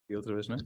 Filterisme.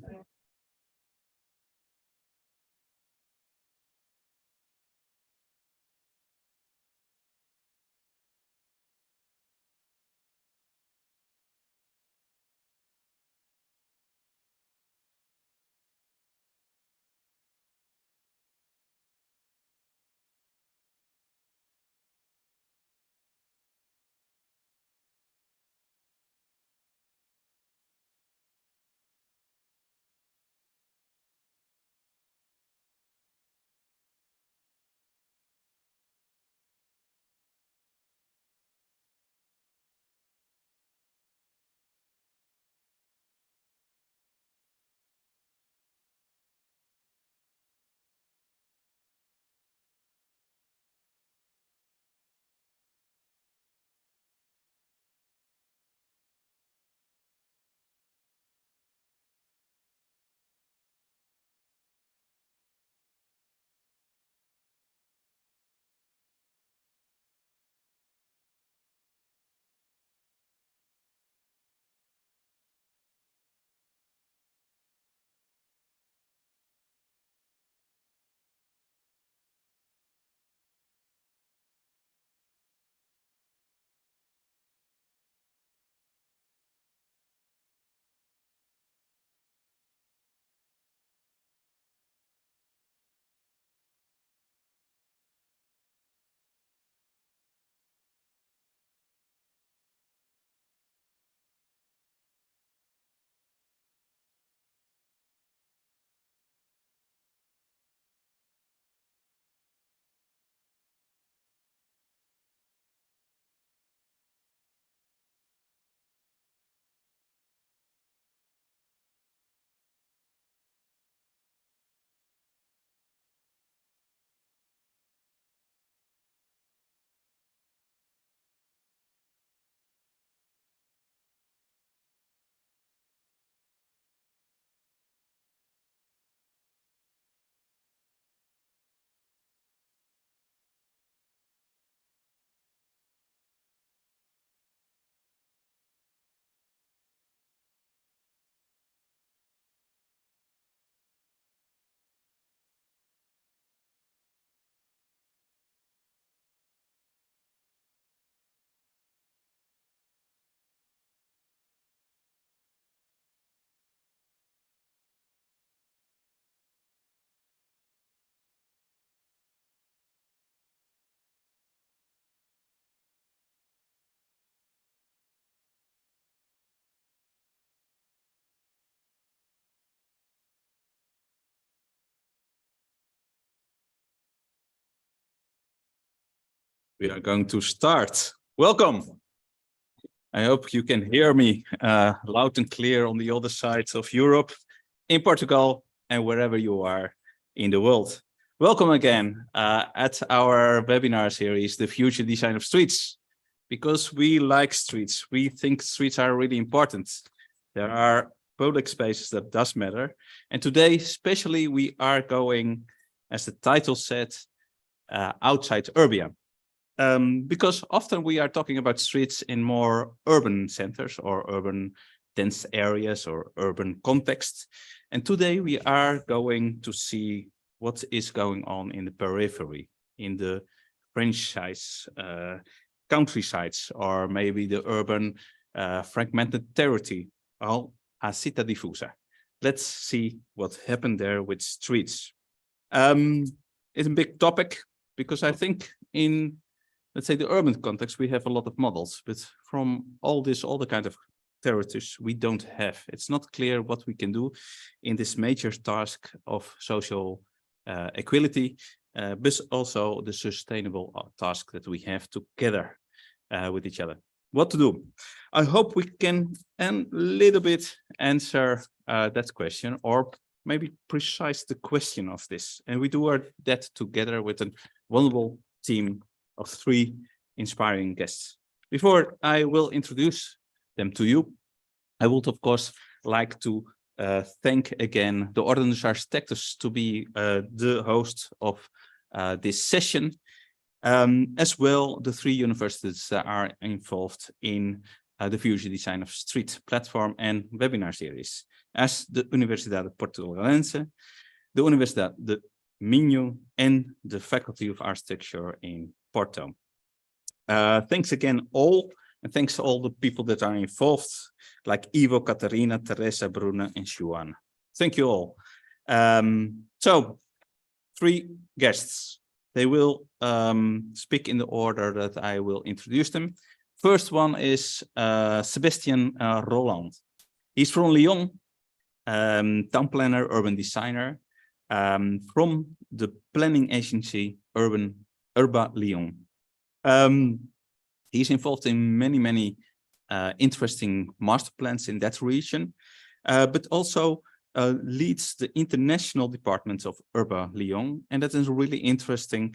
We are going to start. Welcome. I hope you can hear me loud and clear on the other sides of Europe, in Portugal, and wherever you are in the world. Welcome again at our webinar series, The Future Design of Streets. Because we like streets, we think streets are really important. There are public spaces that does matter. And today, especially, we are going, as the title said, outside urbia. Because often we are talking about streets in more urban centers or urban dense areas or urban contexts. And today we are going to see what is going on in the periphery, in the franchise countrysides, or maybe the urban fragmented territory, a città diffusa. Let's see what happened there with streets. It's a big topic because I think in, let's say, the urban context, we have a lot of models, but from all the kind of territories we don't have. It's not clear what we can do in this major task of social equality, but also the sustainable task that we have together with each other. What to do? I hope we can a little bit answer that question, or maybe precise the question of this. And we do that together with a wonderful team of 3 inspiring guests. Before I will introduce them to you, I would, of course, like to thank again the Ordens Architectus to be the host of this session, as well the 3 universities that are involved in the Future Design of Street platform and webinar series. as the Universidade Portugalense, the Universidade de Minho, and the Faculty of Architecture in Porto. Thanks again all, and thanks to all the people that are involved, like Ivo, Katarina, Teresa, Bruna, and Juan. Thank you all. So, 3 guests. They will speak in the order that I will introduce them. First one is Sebastian Roland. He's from Lyon, town planner, urban designer, from the planning agency Urbia Lyon. He's involved in many interesting master plans in that region, but also leads the international department of Urbia Lyon, and that is a really interesting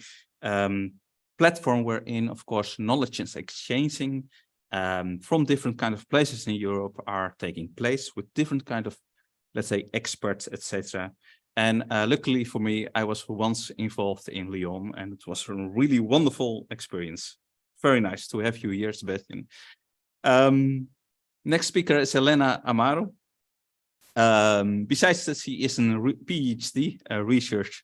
platform wherein, of course, knowledge is exchanging from different kind of places in Europe are taking place with different kind of, let's say, experts, etc. And luckily for me, I was once involved in Lyon, and it was a really wonderful experience. Very nice to have you here, Sebastian. Next speaker is Elena Amaro. Besides that, she is a PhD researcher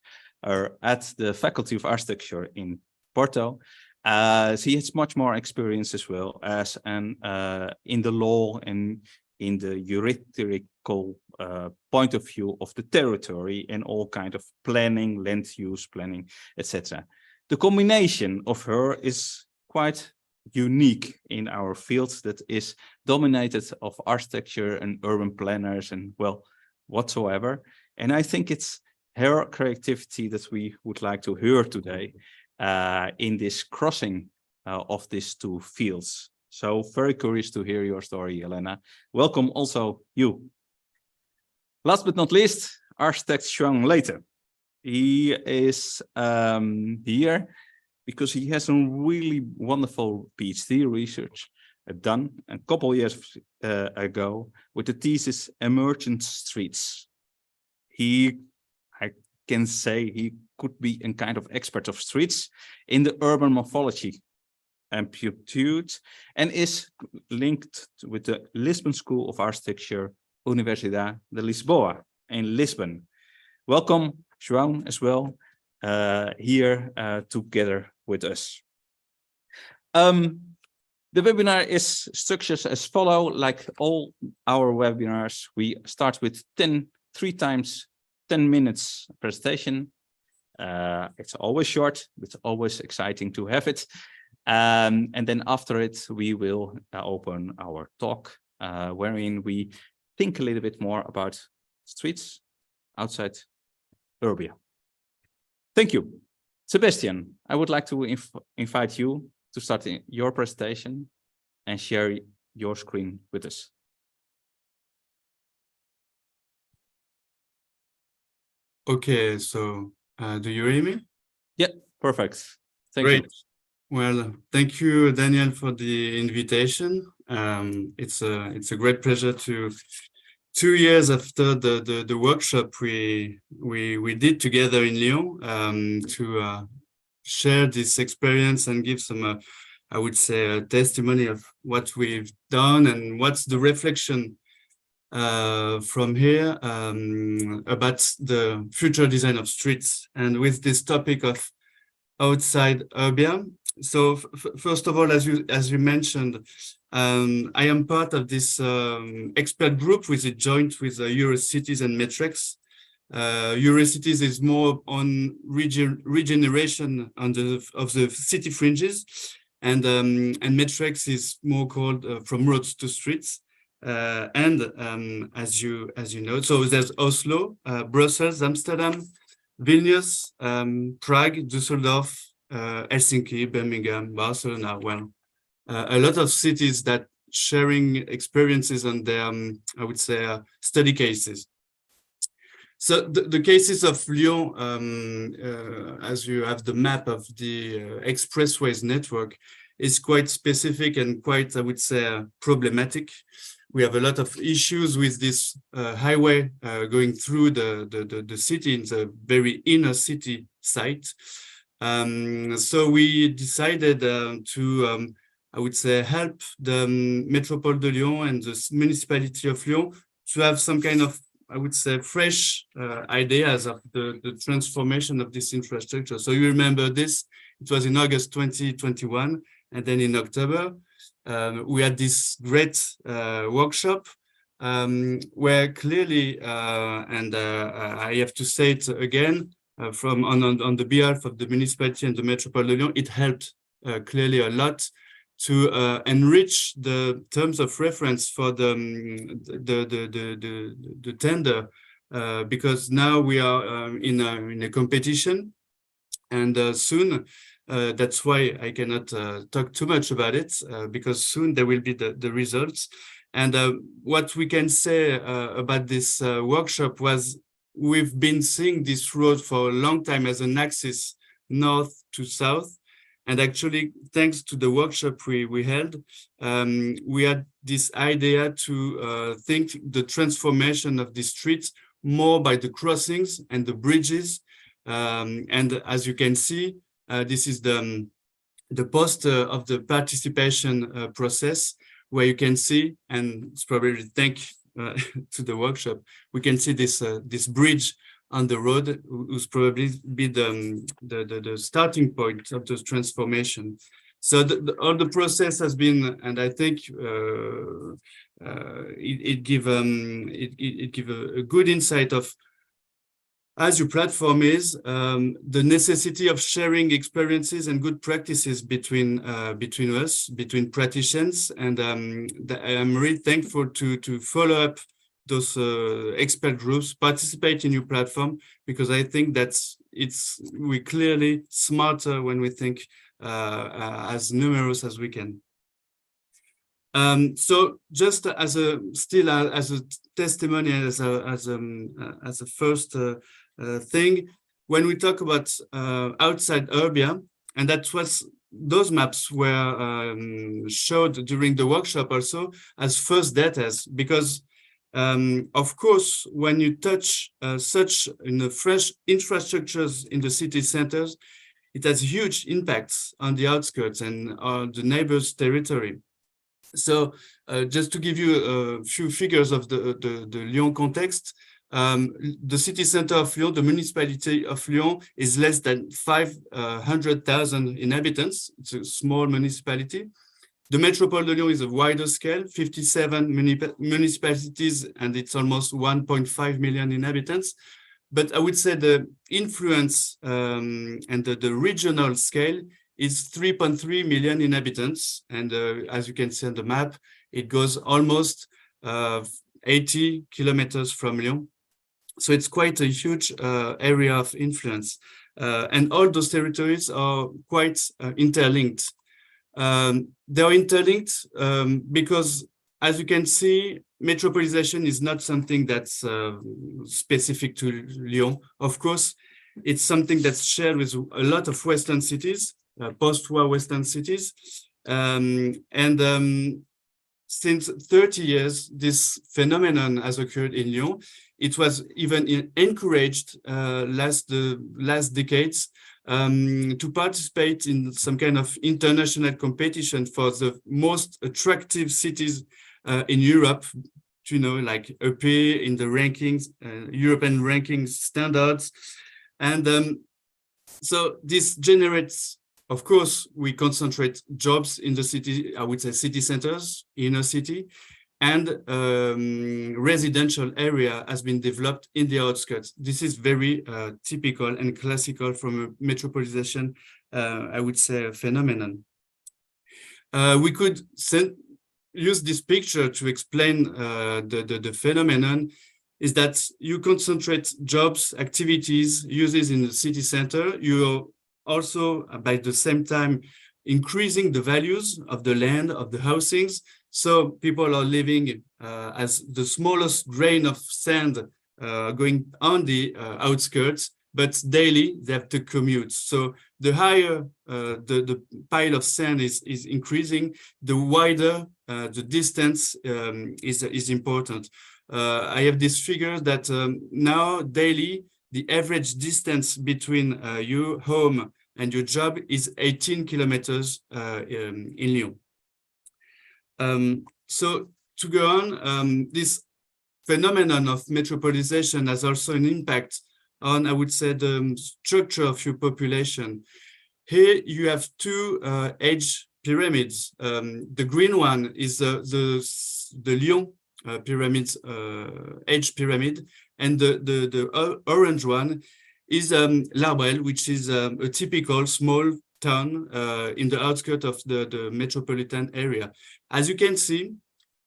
at the Faculty of Architecture in Porto. She has much more experience as well as in the law and in the juridical point of view of the territory and all kind of planning, land use planning, etc. The combination of her is quite unique in our fields, that is dominated of architecture and urban planners and, well, whatsoever. And I think it's her creativity that we would like to hear today in this crossing of these 2 fields. So very curious to hear your story, Elena. Welcome also you. Last but not least, architect Xuan Leite. He is here because he has some really wonderful PhD research done a couple of years ago with the thesis Emergent Streets. I can say he could be a kind of expert of streets in the urban morphology amplitude, and is linked with the Lisbon School of Architecture, Universidade de Lisboa in Lisbon. Welcome, João, as well, here together with us. The webinar is structured as follow, like all our webinars. We start with 3 times 10 minutes presentation. It's always short, it's always exciting to have it. And then after it, we will open our talk, wherein we think a little bit more about streets outside Urbia. Thank you. Sebastian, I would like to invite you to start your presentation and share your screen with us. Okay, so do you hear me? Yeah, perfect. Thank Great. you. Well, thank you, Daniel, for the invitation. It's a great pleasure to 2 years after the workshop we did together in Lyon to share this experience and give some I would say a testimony of what we've done and what's the reflection from here about the future design of streets, and with this topic of outside Urbia. So first of all, as you mentioned, I am part of this expert group with a joint with Eurocities and Metrics. Eurocities is more on regeneration of the city fringes, and Metrics is more called from roads to streets. As you know, so there's Oslo, Brussels, Amsterdam, Vilnius, Prague, Düsseldorf, Helsinki, Birmingham, Barcelona. Well, a lot of cities that sharing experiences on their, I would say, study cases. So the cases of Lyon, as you have the map of the expressways network, is quite specific and quite, I would say, problematic. We have a lot of issues with this highway going through the city in the very inner city site. So we decided to, I would say, help the Métropole de Lyon and the municipality of Lyon to have some kind of I would say, fresh ideas of the transformation of this infrastructure. So you remember this, it was in August 2021, and then in October, we had this great workshop where clearly, and I have to say it again, from on the behalf of the municipality and the Metropole de Lyon, it helped clearly a lot to enrich the terms of reference for the tender, because now we are in a competition, and soon. That's why I cannot talk too much about it, because soon there will be the results. And what we can say about this workshop was we've been seeing this road for a long time as an axis north to south. And actually, thanks to the workshop we held, we had this idea to think the transformation of the streets more by the crossings and the bridges. And as you can see, this is the poster of the participation process, where you can see, and it's probably thanks to the workshop, we can see this this bridge on the road, who's probably be the starting point of this transformation. So all the process has been, and I think it give a good insight of, as your platform is, the necessity of sharing experiences and good practices between us, between practitioners, and I'm really thankful to follow up those expert groups, participate in your platform, because I think we're clearly smarter when we think as numerous as we can. So just as a testimony, as a first thing, when we talk about outside urbia, and that was those maps were showed during the workshop also as first data, because of course, when you touch such fresh infrastructures in the city centers, it has huge impacts on the outskirts and on the neighbors' territory. So just to give you a few figures of the Lyon context, the city center of Lyon, the municipality of Lyon, is less than 500,000 inhabitants. It's a small municipality. The Metropole de Lyon is a wider scale, 57 municipalities, and it's almost 1.5 million inhabitants. But I would say the influence and the regional scale is 3.3 million inhabitants. And as you can see on the map, it goes almost 80 kilometers from Lyon. So it's quite a huge area of influence. And all those territories are quite interlinked. They are interlinked because, as you can see, metropolization is not something that's specific to Lyon. Of course, it's something that's shared with a lot of Western cities, post-war Western cities. Since 30 years, this phenomenon has occurred in Lyon. It was even encouraged last decades to participate in some kind of international competition for the most attractive cities in Europe, you know, like appear in the rankings, European ranking standards. And so this generates, of course, we concentrate jobs in the city, I would say city centers, inner city, and residential area has been developed in the outskirts. This is very typical and classical from a metropolization, I would say, phenomenon. We could use this picture to explain the phenomenon, is that you concentrate jobs, activities, uses in the city center. You're also, by the same time, increasing the values of the land, of the housings. So people are living as the smallest grain of sand going on the outskirts, but daily they have to commute. So the higher the pile of sand is increasing, the wider the distance is important. I have this figure that now daily, the average distance between your home and your job is 18 kilometers in Lyon. So to go on, this phenomenon of metropolization has also an impact on, I would say, the structure of your population. Here you have two age pyramids. The green one is the Lyon pyramid, age pyramid, and the orange one is L'Arbresle, which is a typical small town in the outskirts of the metropolitan area. As you can see,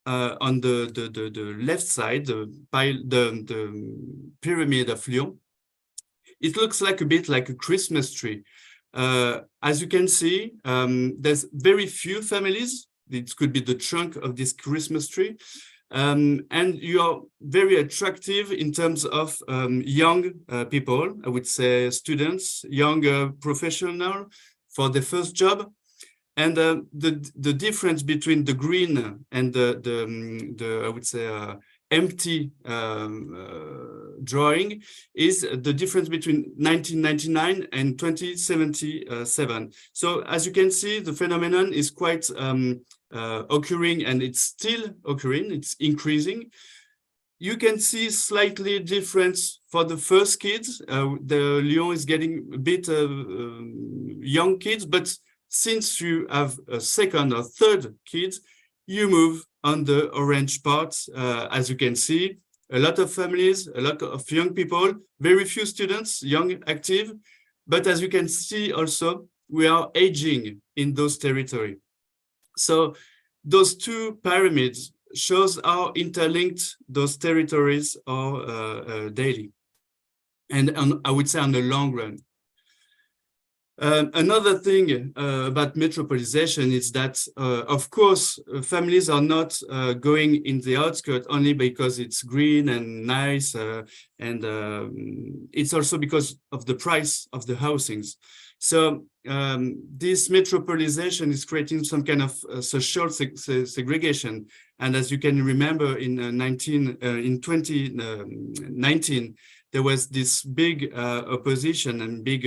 on the left side, the pyramid of Lyon, it looks like a bit like a Christmas tree. As you can see, there's very few families. It could be the trunk of this Christmas tree. And you are very attractive in terms of young people, I would say students, young professionals for the first job. And the difference between the green and the I would say empty drawing is the difference between 1999 and 2077. So as you can see, the phenomenon is quite occurring, and it's still occurring, it's increasing. You can see slightly difference for the first kids. The Lyon is getting a bit young kids, but since you have a second or third kids, you move on the orange part. As you can see, a lot of families, a lot of young people, very few students, young, active. But as you can see also, we are aging in those territories. So those two pyramids shows how interlinked those territories are daily. And I would say on the long run. Another thing about metropolization is that, of course, families are not going in the outskirts only because it's green and nice, and it's also because of the price of the housings. So this metropolization is creating some kind of social segregation. And as you can remember, in 2019, there was this big opposition and big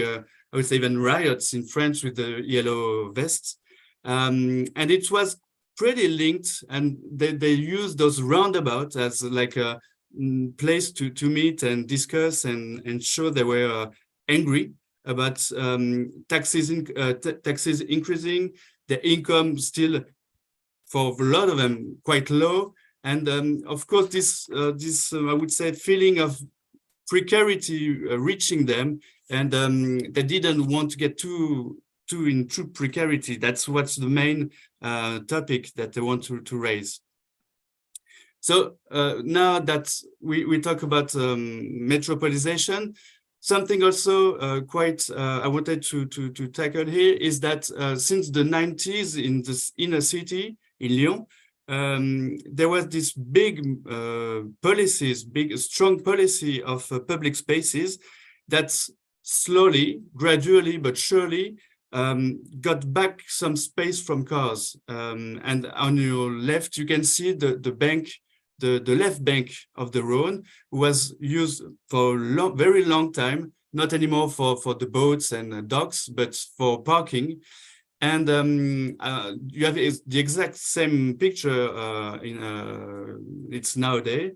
I would say even riots in France with the yellow vests. And it was pretty linked, and they used those roundabouts as like a place to meet and discuss and show they were angry about taxes increasing, the income still, for a lot of them, quite low. And of course, this I would say, feeling of precarity reaching them, and they didn't want to get too into precarity. That's what's the main topic that they want to raise. So now that we talk about metropolization, something also quite I wanted to tackle here is that since the 90s in this inner city in Lyon, there was this big strong policy of public spaces that slowly, gradually, but surely got back some space from cars. And on your left, you can see the bank, the left bank of the Rhone was used for a very long time, not anymore for the boats and docks, but for parking. And you have the exact same picture it's nowadays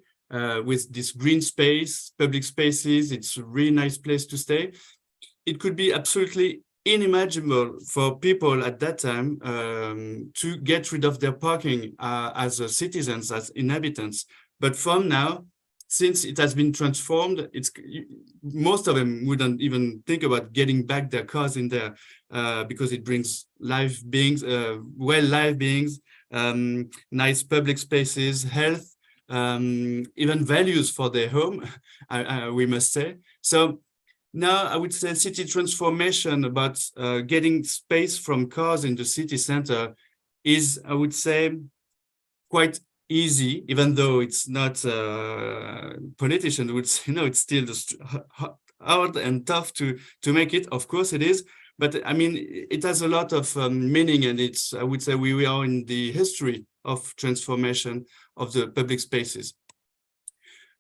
with this green space, public spaces. It's a really nice place to stay. It could be absolutely unimaginable for people at that time to get rid of their parking as citizens, as inhabitants. But from now, since it has been transformed, most of them wouldn't even think about getting back their cars in there because it brings live beings, live beings, nice public spaces, health, even values for their home, we must say. So now I would say city transformation about getting space from cars in the city center is, I would say, quite easy, even though it's not politicians would say, no, it's still hard and tough to make it. Of course it is, but I mean, it has a lot of meaning, and it's, I would say, we are in the history of transformation of the public spaces.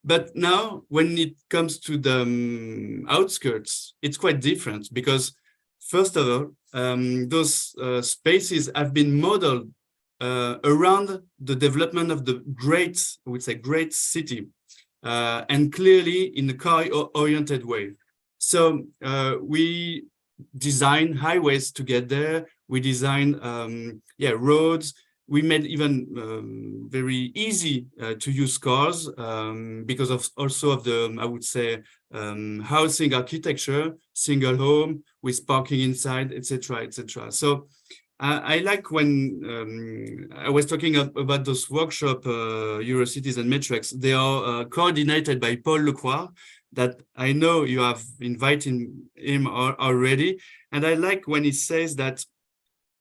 But now when it comes to the outskirts, it's quite different, because first of all, those spaces have been modeled around the development of the great, I would say, great city. and clearly in a car-oriented way. So we design highways to get there. We design roads. We made even very easy to use cars because of also of the, I would say, housing architecture, single home with parking inside, etc., etc. So I like when I was talking about those workshop, Eurocities and Metrics. They are coordinated by Paul Lecroix, that I know you have invited him already. And I like when he says that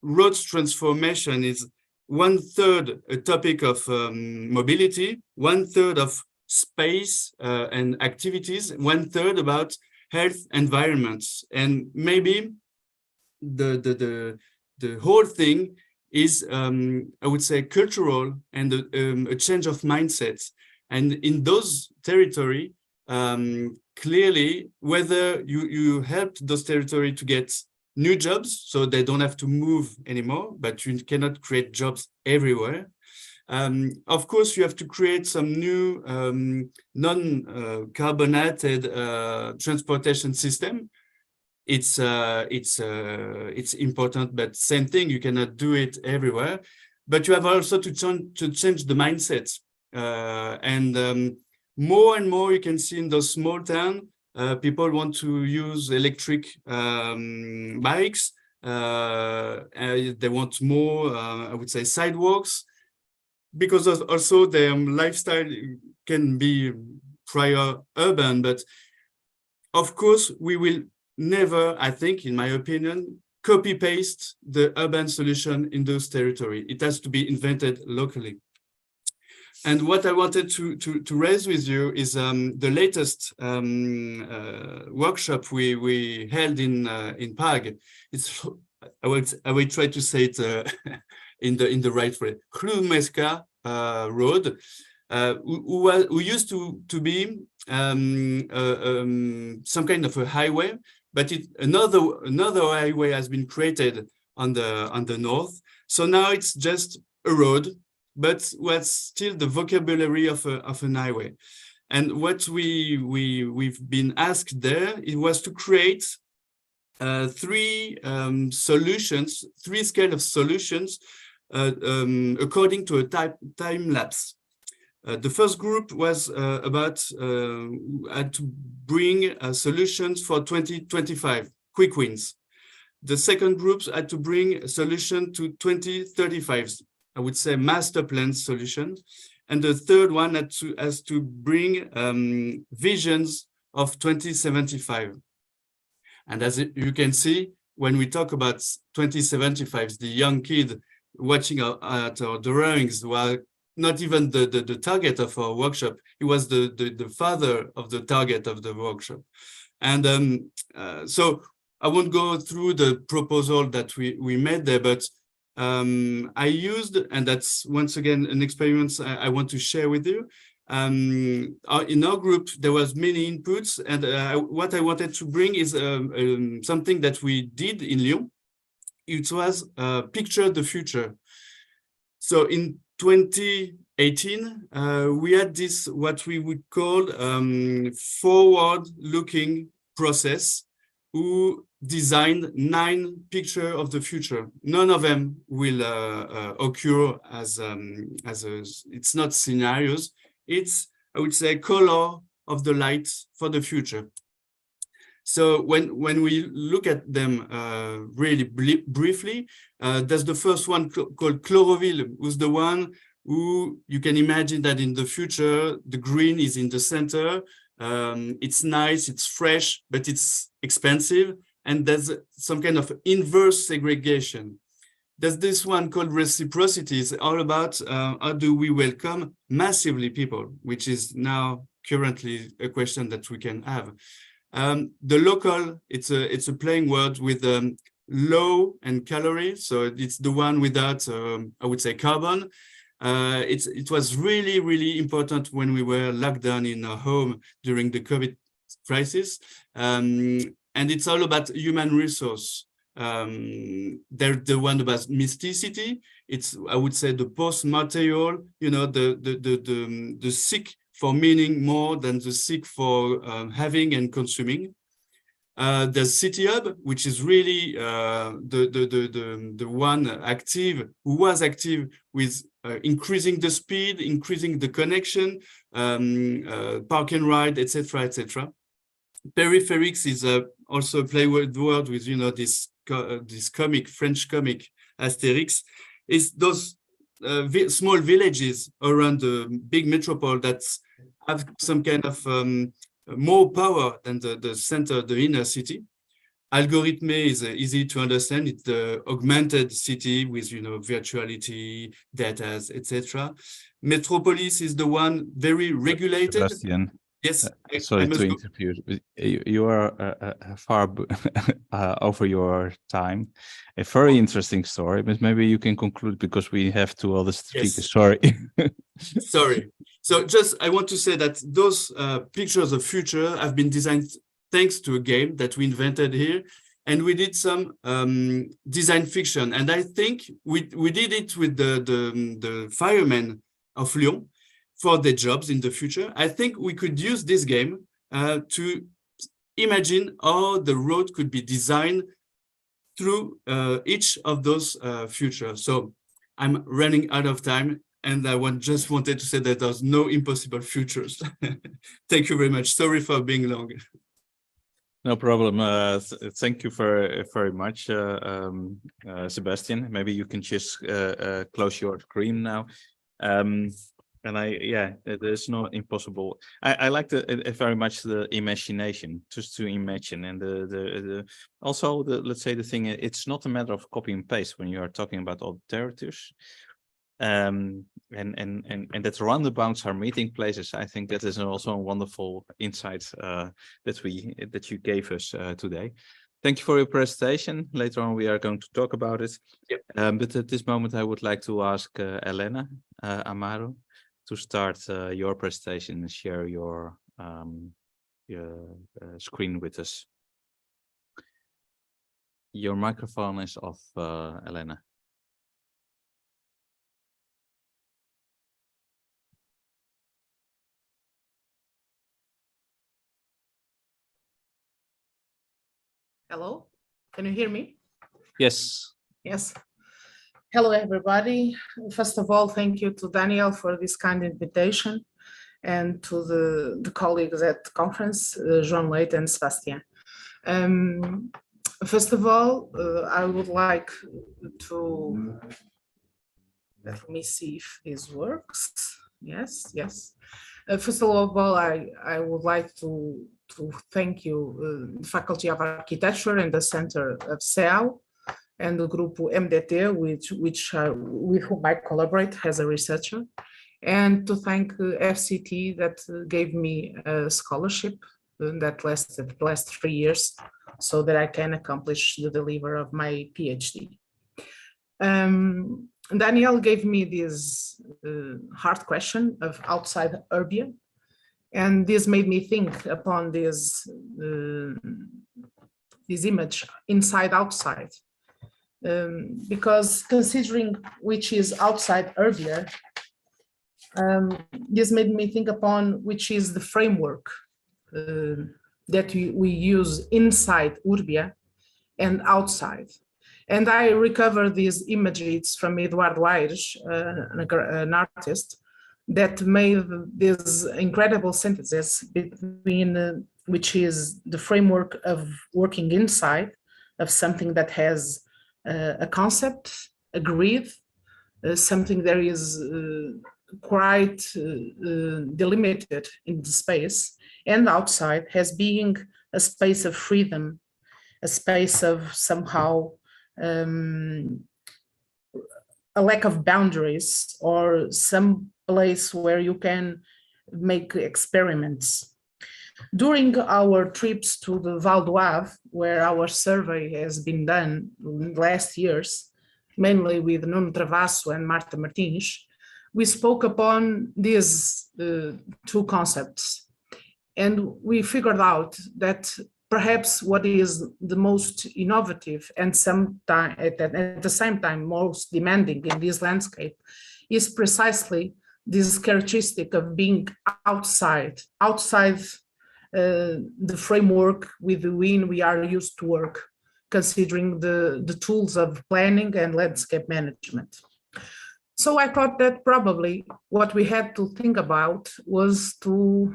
roads transformation is 1/3 a topic of mobility, 1/3 of space and activities, 1/3 about health environments. And maybe the whole thing is, I would say, cultural and a change of mindsets. And in those territory, clearly, whether you help those territory to get new jobs, so they don't have to move anymore, but you cannot create jobs everywhere. Of course, you have to create some new non-carbonated transportation system. It's important, but same thing, you cannot do it everywhere. But you have also to change the mindset. More and more you can see in those small towns, people want to use electric bikes. They want more, I would say, sidewalks, because also their lifestyle can be prior urban. But of course, we will never, I think, in my opinion, copy paste the urban solution in those territories. It has to be invented locally. And what I wanted to raise with you is the latest workshop we held in Prague. It's, I will try to say it in the right way. Krumevka Road, who used to be some kind of a highway, but another highway has been created on the north. So now it's just a road, but what's still the vocabulary of an highway. And what we've been asked there, it was to create three solutions, three scale of solutions according to a time lapse. The first group was about had to bring solutions for 2025, quick wins. The second group had to bring a solution to 2035, I would say master plan solution. And the third one has to bring visions of 2075. And as you can see, when we talk about 2075, the young kid watching at our drawings, while not even the target of our workshop, he was the father of the target of the workshop. And so I won't go through the proposal that we made there, but I used, and that's once again an experience I want to share with you. In our group, there was many inputs, and what I wanted to bring is something that we did in Lyon. It was picture the future. So in 2018, we had this, what we would call forward-looking process, who designed 9 pictures of the future. None of them will occur as it's not scenarios. It's, I would say, color of the light for the future. So when we look at them really briefly, there's the first one called chlorophyll, who's the one who you can imagine that in the future, the green is in the center. It's nice, it's fresh, but it's expensive. And there's some kind of inverse segregation. There's this one called reciprocity. It's all about how do we welcome massively people, which is now currently a question that we can have. The local, it's a playing word with low and calorie. So it's the one without, I would say, carbon. It was really, really important when we were locked down in our home during the COVID crisis. And it's all about human resource. They're the one about mysticity. It's, I would say, the post-material, you know, the sick for meaning more than the seek for having and consuming. There's City Hub, which is really the one who was active with increasing the speed, increasing the connection, park and ride, etc., etc. Peripherics is also a play word with, you know, this comic, French comic Asterix. Is those small villages around the big metropole that have some kind of more power than the center, the inner city. Algorithme is easy to understand. It's the augmented city with, you know, virtuality, data, etc. Metropolis is the one very regulated. Sebastian. Yes, sorry to interview. You are far over your time. A very interesting story, but maybe you can conclude because we have two other speakers. Yes. Sorry. Sorry. So just I want to say that those pictures of future have been designed thanks to a game that we invented here, and we did some design fiction. And I think we did it with the firemen of Lyon for their jobs in the future. I think we could use this game to imagine how the road could be designed through each of those futures. So I'm running out of time, and I just wanted to say that there's no impossible futures. Thank you very much. Sorry for being long. No problem. Thank you very much, Sebastian. Maybe you can just close your screen now. And there's no impossible. I like very much the imagination, just to imagine, and also let's say the thing. It's not a matter of copy and paste when you are talking about alternatives, and that roundabouts are meeting places. I think that is also a wonderful insight that you gave us today. Thank you for your presentation. Later on, we are going to talk about it. Yep. But at this moment, I would like to ask Elena Amaro to start your presentation and share your screen with us. Your microphone is off, Elena. Hello, can you hear me? Yes. Yes. Hello, everybody. First of all, thank you to Daniel for this kind invitation, and to the colleagues at the conference, João Leite and Sebastian. First of all, I would like to, let me see if this works. Yes. First of all, I would like to thank you, the Faculty of Architecture and the Center of SEAL, and the group MDT, with whom I collaborate as a researcher, and to thank FCT that gave me a scholarship that lasted the last 3 years, so that I can accomplish the delivery of my PhD. Daniel gave me this hard question of outside urbia, and this made me think upon this image inside outside, because considering which is outside urbia, this made me think upon which is the framework that we use inside urbia and outside. And I recover these images from Eduardo Aires, an artist, that made this incredible synthesis between which is the framework of working inside of something that has a concept, a grid, something that is quite delimited in the space, and outside has being a space of freedom, a space of somehow a lack of boundaries, or some place where you can make experiments. During our trips to the Val d'Oise, where our survey has been done in the last years, mainly with Nuno Travasso and Marta Martins, we spoke upon these two concepts. And we figured out that perhaps what is the most innovative and at the same time most demanding in this landscape is precisely this characteristic of being outside the framework within we are used to work, considering the tools of planning and landscape management. So I thought that probably what we had to think about was to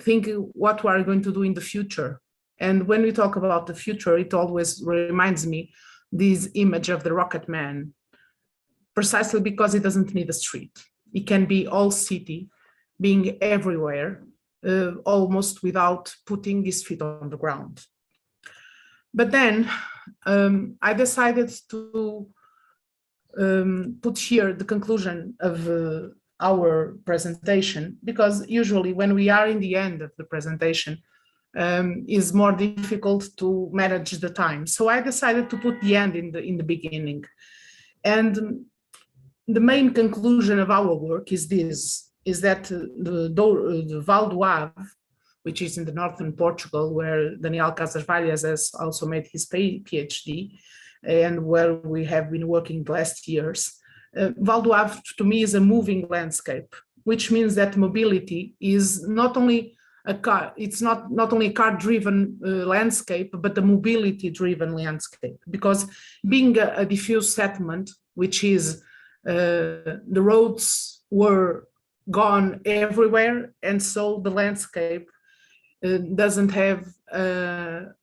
think what we are going to do in the future. And when we talk about the future, it always reminds me this image of the rocket man, precisely because it doesn't need a street. It can be all city, being everywhere, almost without putting his feet on the ground. But then I decided to put here the conclusion of our presentation, because usually when we are in the end of the presentation, is more difficult to manage the time. So I decided to put the end in the beginning. And the main conclusion of our work is this, is that the Val do Ave, which is in the northern Portugal, where Daniel Casas Valles has also made his PhD, and where we have been working the last years. Val do Ave, to me, is a moving landscape, which means that mobility is not only a car, it's not only a car-driven landscape, but a mobility-driven landscape. Because being a diffuse settlement, which is the roads were gone everywhere, and so the landscape doesn't have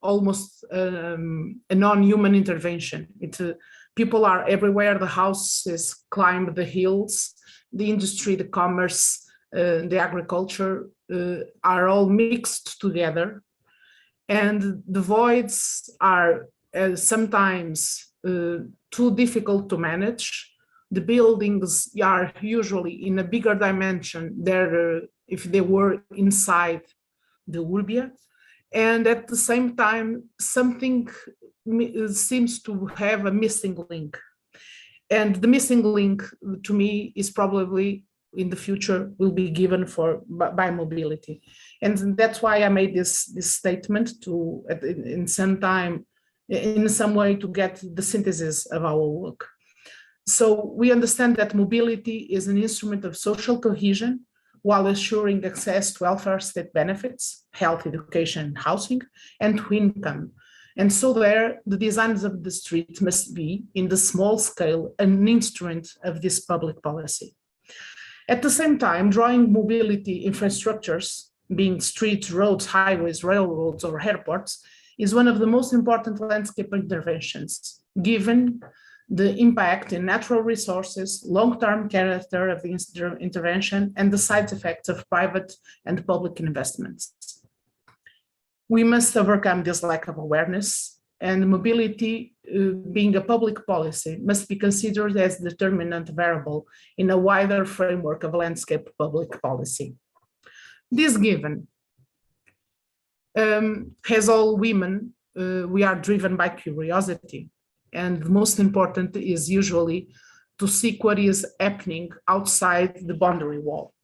almost a non-human intervention. People are everywhere, the houses climb the hills, the industry, the commerce, the agriculture are all mixed together. And the voids are sometimes too difficult to manage. The buildings are usually in a bigger dimension than if they were inside the urbia, and at the same time, something seems to have a missing link. And the missing link, to me, is probably in the future will be given by mobility. And that's why I made this statement to, in some way, to get the synthesis of our work. So we understand that mobility is an instrument of social cohesion, while assuring access to welfare state benefits, health, education, housing, and to income. And so there, the designs of the street must be, in the small scale, an instrument of this public policy. At the same time, drawing mobility infrastructures, being streets, roads, highways, railroads, or airports, is one of the most important landscape interventions, given the impact in natural resources, long-term character of the intervention, and the side effects of private and public investments. We must overcome this lack of awareness, and mobility, being a public policy, must be considered as the determinant variable in a wider framework of landscape public policy. This given, as all women, we are driven by curiosity. And the most important is usually to seek what is happening outside the boundary wall.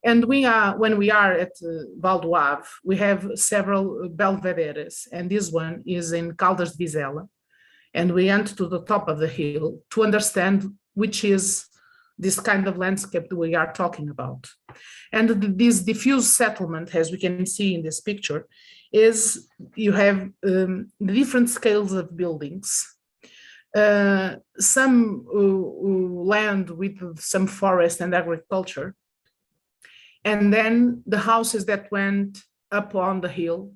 And when we are at Val do Ave, we have several belvederes, and this one is in Caldas de Vizela. And we enter to the top of the hill to understand which is this kind of landscape that we are talking about. And this diffuse settlement, as we can see in this picture, is you have different scales of buildings, some land with some forest and agriculture, and then the houses that went up on the hill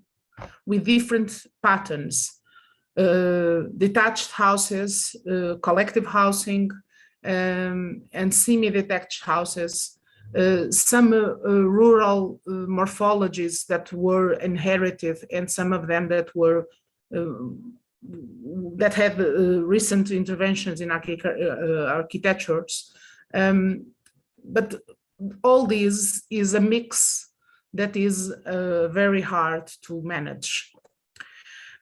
with different patterns, detached houses, collective housing, and semi-detached houses, some rural morphologies that were inherited, and some of them that were that had recent interventions in architectures. But all this is a mix that is very hard to manage.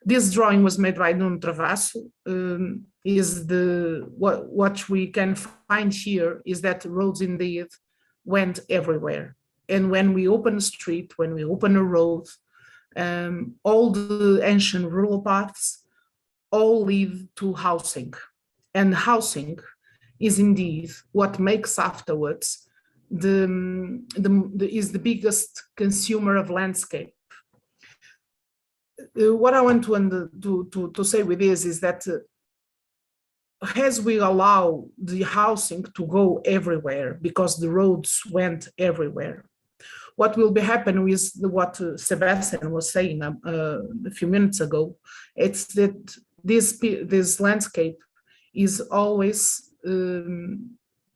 This drawing was made by Nuno Travasso. What we can find here is that roads indeed went everywhere. And when we open a street, when we open a road, all the ancient rural paths all lead to housing. And housing is indeed what makes afterwards is the biggest consumer of landscape. What I want to say with this is that as we allow the housing to go everywhere because the roads went everywhere, what will be happening is what Sebastian was saying a few minutes ago. It's that this landscape is always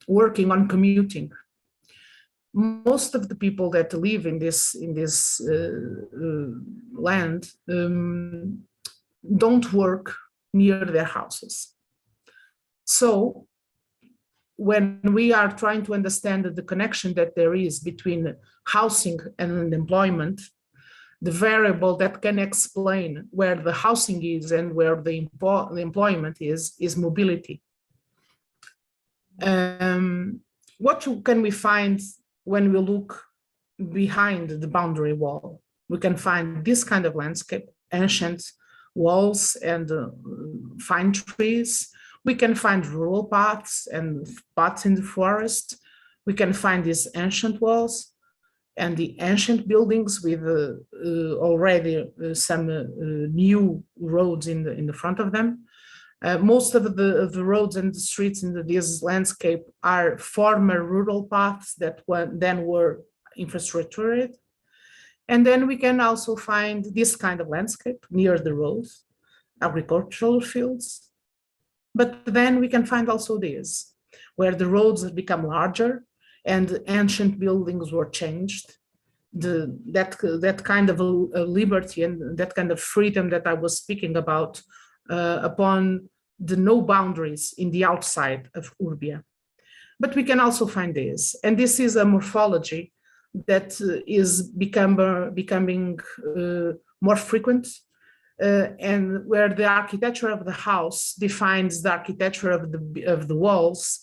working on commuting. Most of the people that live in this land don't work near their houses. So when we are trying to understand the connection that there is between housing and employment, the variable that can explain where the housing is and where the employment is mobility. What can we find when we look behind the boundary wall? We can find this kind of landscape, ancient walls and fine trees. We can find rural paths and paths in the forest. We can find these ancient walls and the ancient buildings with already some new roads in the front of them. Most of the roads and the streets in this landscape are former rural paths that then were infrastructured. And then we can also find this kind of landscape near the roads, agricultural fields. But then we can find also this, where the roads have become larger and ancient buildings were changed. That kind of liberty and that kind of freedom that I was speaking about upon the no boundaries in the outside of urbia. But we can also find this, and this is a morphology that is becoming more frequent, and where the architecture of the house defines the architecture of the walls,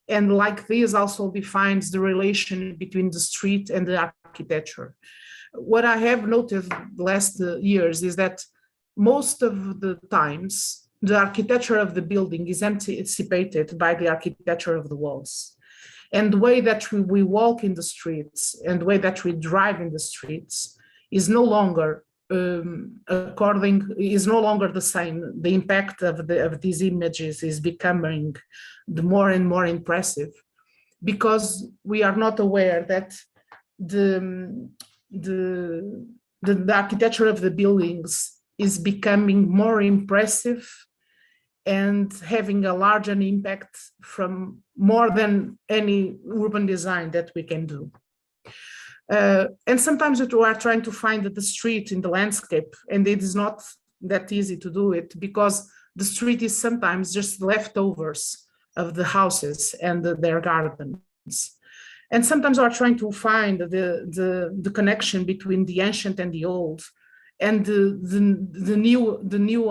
and like this also defines the relation between the street and the architecture. What I have noticed the last years is that most of the times the architecture of the building is anticipated by the architecture of the walls. And the way that we walk in the streets and the way that we drive in the streets is no longer is no longer the same. The impact of these images is becoming the more and more impressive, because we are not aware that the architecture of the buildings is becoming more impressive and having a larger impact from more than any urban design that we can do. And sometimes we are trying to find the street in the landscape, and it is not that easy to do it, because the street is sometimes just leftovers of the houses and their gardens. And sometimes we are trying to find the connection between the ancient and the old, and the new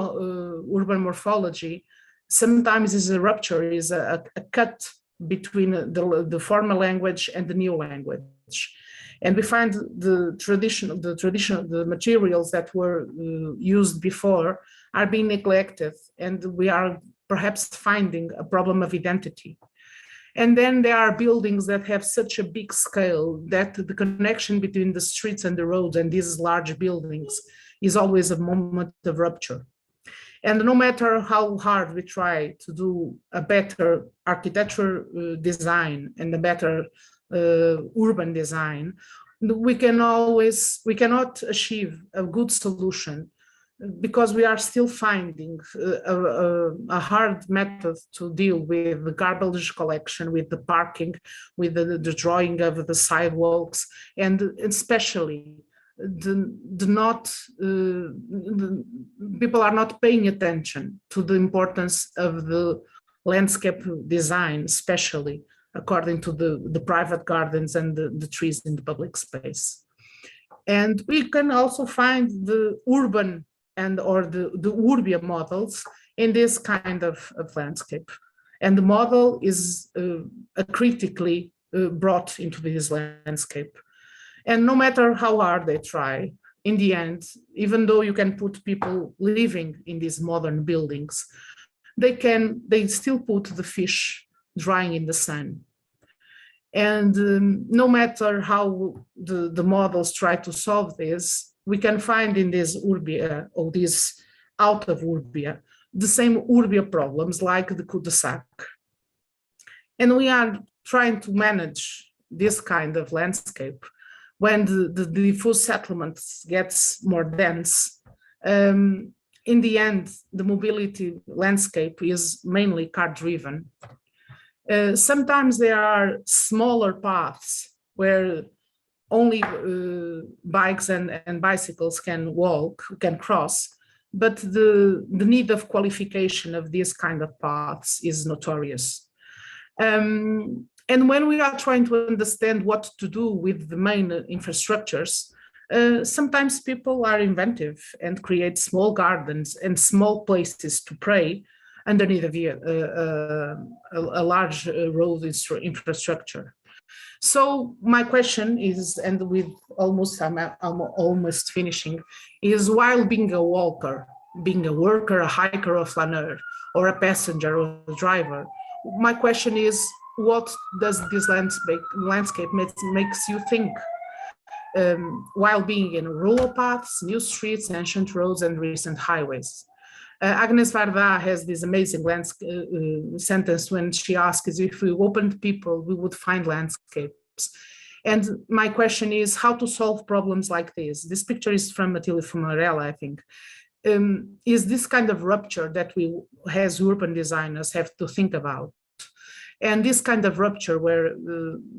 urban morphology sometimes is a rupture, is a cut between the former language and the new language. And we find the materials that were used before are being neglected, and we are perhaps finding a problem of identity. And then there are buildings that have such a big scale that the connection between the streets and the roads and these large buildings is always a moment of rupture. And no matter how hard we try to do a better architecture design and a better urban design, we cannot achieve a good solution, because we are still finding a hard method to deal with the garbage collection, with the parking, with the drawing of the sidewalks, and especially people are not paying attention to the importance of the landscape design, especially according to the private gardens and the trees in the public space. And we can also find the urban or the urbia models in this kind of landscape. And the model is critically brought into this landscape. And no matter how hard they try, in the end, even though you can put people living in these modern buildings, they still put the fish drying in the sun. And no matter how the models try to solve this, we can find in this urbia or this out of urbia, the same urbia problems like the cul-de-sac. And we are trying to manage this kind of landscape when the diffuse settlement gets more dense. In the end, the mobility landscape is mainly car-driven. Sometimes there are smaller paths where only bikes and bicycles can walk, can cross, but the need of qualification of these kind of paths is notorious. And when we are trying to understand what to do with the main infrastructures, sometimes people are inventive and create small gardens and small places to pray underneath a large road infrastructure. So my question is, and with I'm almost finishing, is while being a walker, being a worker, a hiker, a flaneur, or a passenger or a driver, my question is, what does this landscape makes you think? While being in rural paths, new streets, ancient roads, and recent highways. Agnes Varda has this amazing sentence when she asks, if we opened people, we would find landscapes. And my question is how to solve problems like this. This picture is from Matilde Fumarella, I think. Is this kind of rupture that we, as urban designers, have to think about? And this kind of rupture where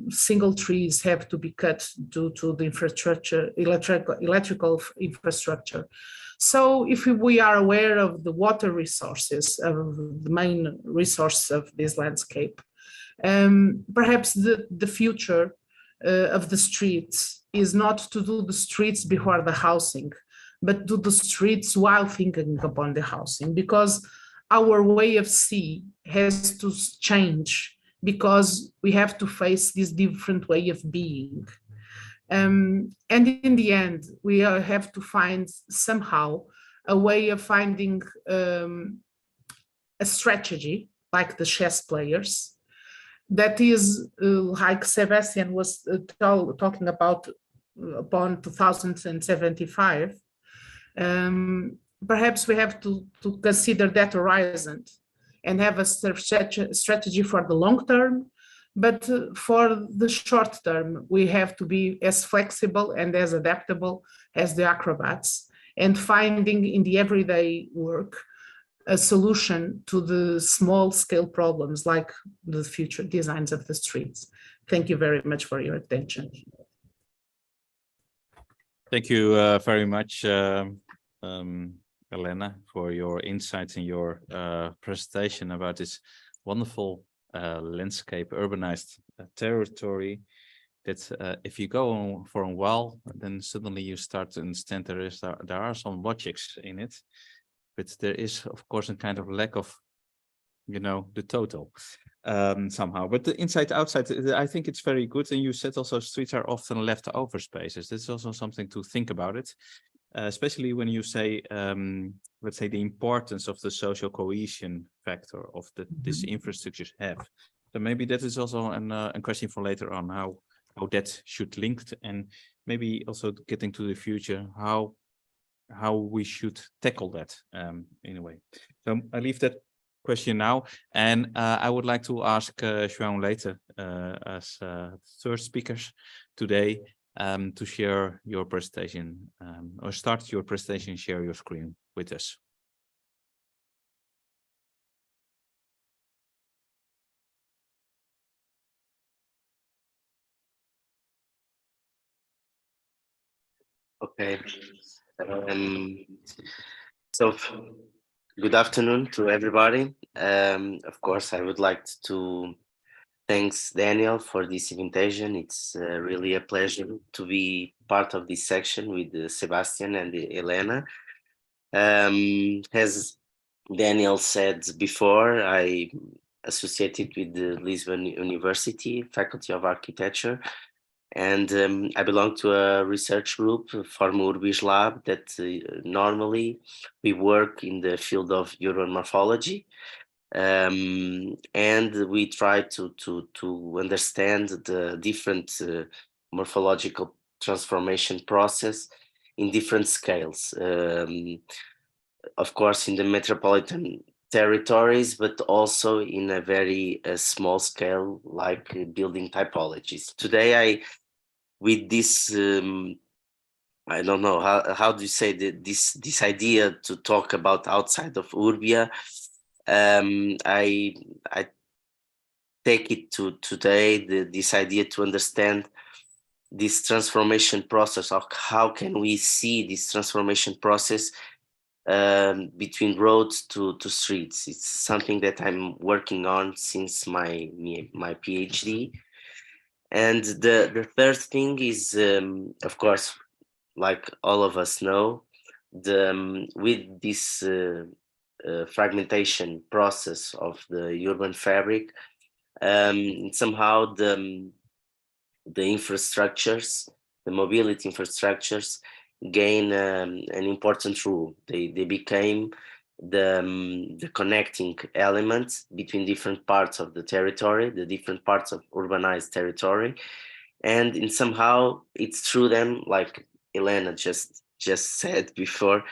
single trees have to be cut due to the infrastructure, electrical infrastructure. So if we are aware of the water resources, of the main resource of this landscape, perhaps the future of the streets is not to do the streets before the housing, but do the streets while thinking upon the housing, because our way of seeing has to change because we have to face this different way of being. And in the end, we have to find somehow a way of finding a strategy, like the chess players, that is like Sebastian was talking about upon 2075. Perhaps we have to consider that horizon and have a strategy for the long term. But for the short term, we have to be as flexible and as adaptable as the acrobats, and finding in the everyday work a solution to the small scale problems like the future designs of the streets. Thank you very much for your attention. Thank you very much, Elena, for your insights and your presentation about this wonderful landscape, urbanized territory that if you go on for a while, then suddenly you start to understand there are some logics in it, but there is, of course, a kind of lack of, the total somehow. But the inside outside, I think it's very good. And you said also streets are often leftover spaces. That's also something to think about it. Especially when you say, let's say, the importance of the social cohesion factor of these infrastructures have. So maybe that is also a question for later on, how that should link, and maybe also getting to the future, how we should tackle that in a way. So I leave that question now, and I would like to ask João later as third speakers today, to share your presentation or start your presentation, share your screen with us. Okay. So good afternoon to everybody. Of course, I would like to thanks Daniel for this invitation. It's really a pleasure to be part of this section with Sebastian and Elena. As Daniel said before, I associated with the Lisbon University Faculty of Architecture, and I belong to a research group, Form Urbis Lab, that normally we work in the field of urban morphology. And we try to understand the different morphological transformation process in different scales. Of course, in the metropolitan territories, but also in a very small scale, like building typologies. Today, with this, I don't know how do you say that this idea to talk about outside of urbia. I take it to today this idea to understand this transformation process, or how can we see this transformation process between roads to streets. It's something that I'm working on since my PhD. And the third thing is, of course, like all of us know, with this fragmentation process of the urban fabric, somehow the infrastructures, the mobility infrastructures, gain an important role. They became the connecting elements between different parts of the territory, the different parts of urbanized territory, and in somehow it's through them, like Elena just said before,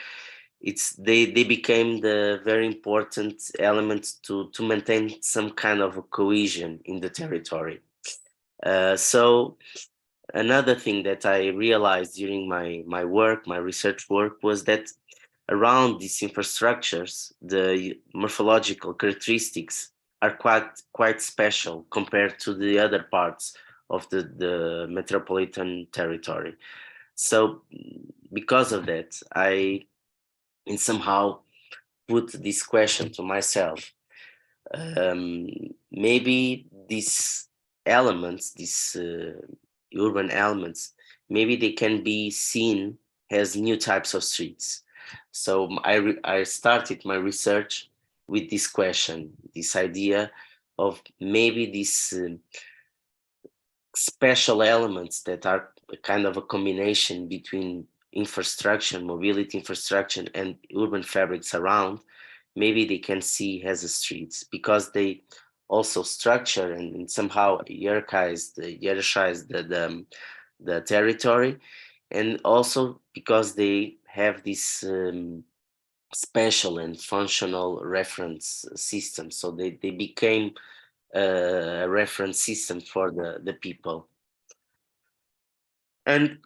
they became the very important element to maintain some kind of a cohesion in the territory. So another thing that I realized during my work, my research work, was that around these infrastructures, the morphological characteristics are quite special compared to the other parts of the metropolitan territory. So because of that, I somehow put this question to myself. Maybe these elements, these urban elements, maybe they can be seen as new types of streets. So I started my research with this question, this idea of maybe these special elements that are a kind of a combination between infrastructure, mobility infrastructure, and urban fabrics around, maybe they can see as a streets, because they also structure and somehow hierarchize the territory, and also because they have this special and functional reference system. So they became a reference system for the people. And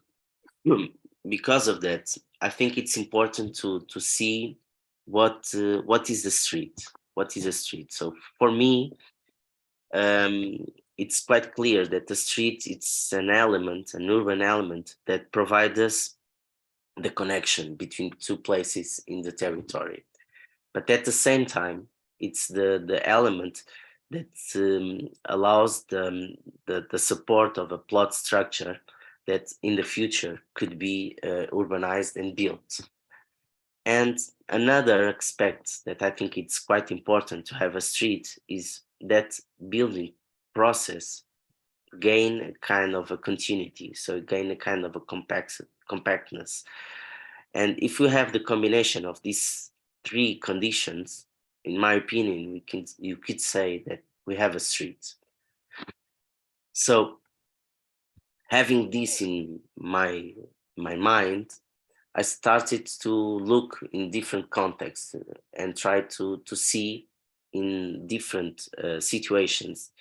because of that, I think it's important to see what is the street. What is a street? So for me, it's quite clear that the street, it's an element, an urban element that provides us the connection between two places in the territory. But at the same time, it's the element that allows the support of a plot structure that in the future could be urbanized and built. And another aspect that I think it's quite important to have a street is that building process gain a kind of a continuity, so gain a kind of a compactness. And if we have the combination of these three conditions, in my opinion, you could say that we have a street. So having this in my mind, I started to look in different contexts and try to see in different situations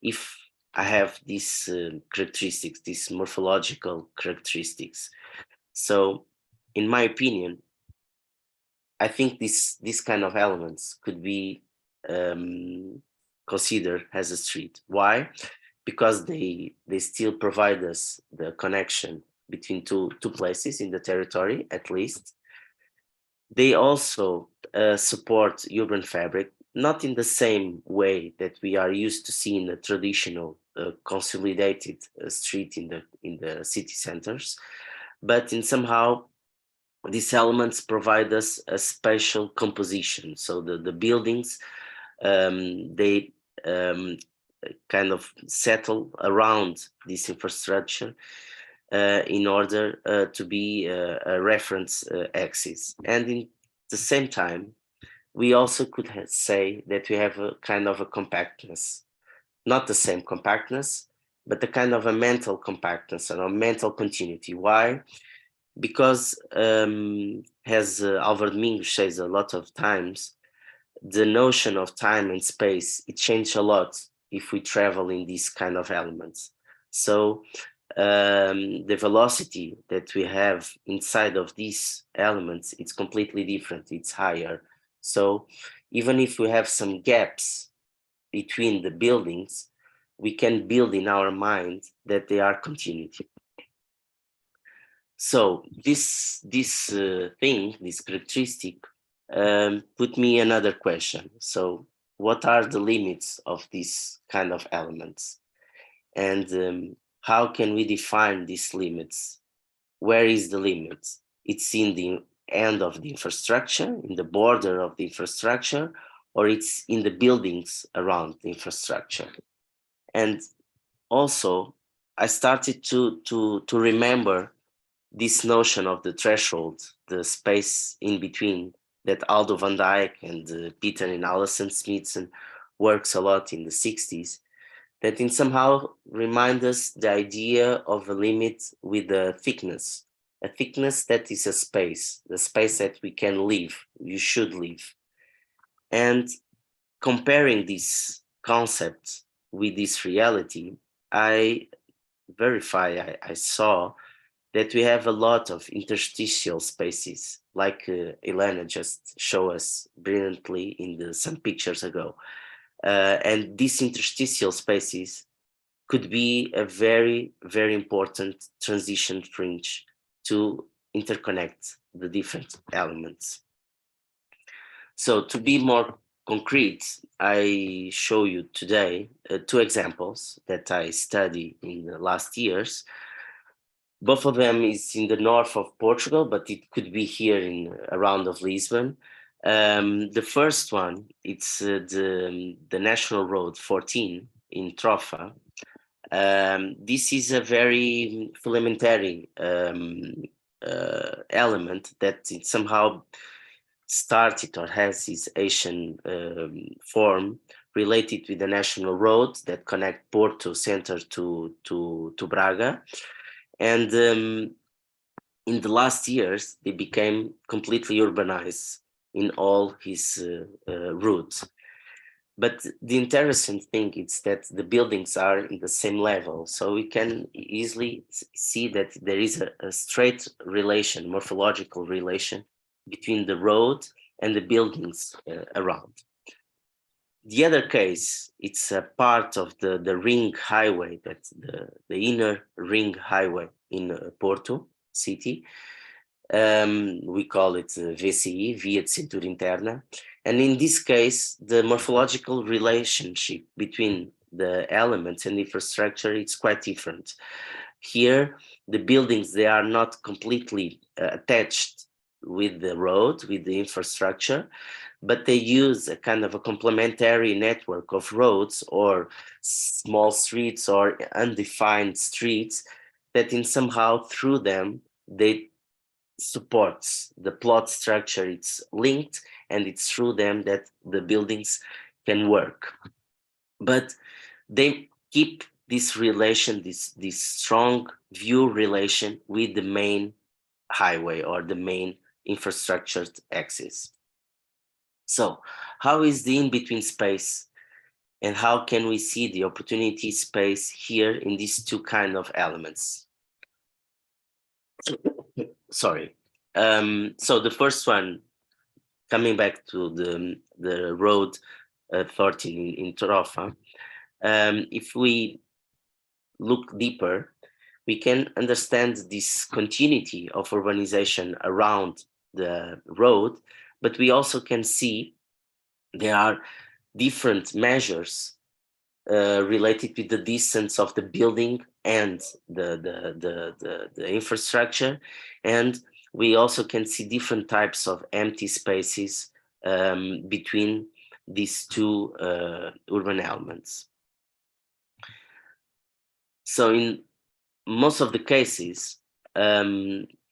if I have these characteristics, these morphological characteristics. So in my opinion, I think this kind of elements could be considered as a street. Why? Because they still provide us the connection between two places in the territory, at least. They also support urban fabric, not in the same way that we are used to seeing a traditional consolidated street in the city centers, but in somehow these elements provide us a spatial composition. So the buildings, they kind of settle around this infrastructure in order to be a reference axis. And in the same time, we also could say that we have a kind of a compactness, not the same compactness, but a kind of a mental compactness or a mental continuity. Why? Because as Álvaro Domingos says a lot of times, the notion of time and space, it changes a lot if we travel in these kind of elements. So the velocity that we have inside of these elements, it's completely different, it's higher. So even if we have some gaps between the buildings, we can build in our mind that they are continuity. So this characteristic put me another question. So what are the limits of these kind of elements? And how can we define these limits? Where is the limit? It's in the end of the infrastructure, in the border of the infrastructure, or it's in the buildings around the infrastructure. And also, I started to remember this notion of the threshold, the space in between, that Aldo van Dijk and Peter and Alison Smithson works a lot in the 60s, that in somehow remind us the idea of a limit with a thickness that is a space, the space that we can live, you should live. And comparing this concept with this reality, I saw that we have a lot of interstitial spaces, like Elena just showed us brilliantly in some pictures ago. And these interstitial spaces could be a very, very important transition fringe to interconnect the different elements. So to be more concrete, I show you today 2 examples that I studied in the last years. Both of them is in the north of Portugal, but it could be here in around of Lisbon. The first one, it's the National Road 14 in Trofa. This is a very filamentary element that it somehow started or has its Asian form related with the national road that connect Porto center to Braga. And in the last years, they became completely urbanized in all his routes. But the interesting thing is that the buildings are in the same level. So we can easily see that there is a straight relation, morphological relation between the road and the buildings around. The other case, it's a part of the ring highway, that's the inner ring highway in Porto city. We call it VCI, Via de Cintura Interna. And in this case, the morphological relationship between the elements and infrastructure, it's quite different. Here, the buildings, they are not completely attached with the road, with the infrastructure, but they use a kind of a complementary network of roads or small streets or undefined streets that in somehow through them, they supports the plot structure, it's linked, and it's through them that the buildings can work. But they keep this relation, this strong view relation with the main highway or the main infrastructure axis. So how is the in-between space, and how can we see the opportunity space here in these 2 kind of elements? Sorry. So the first one, coming back to the road 13 in Trofa, if we look deeper, we can understand this continuity of urbanization around the road, but we also can see there are different measures related with the distance of the building and the infrastructure. And we also can see different types of empty spaces between these 2 urban elements. So in most of the cases,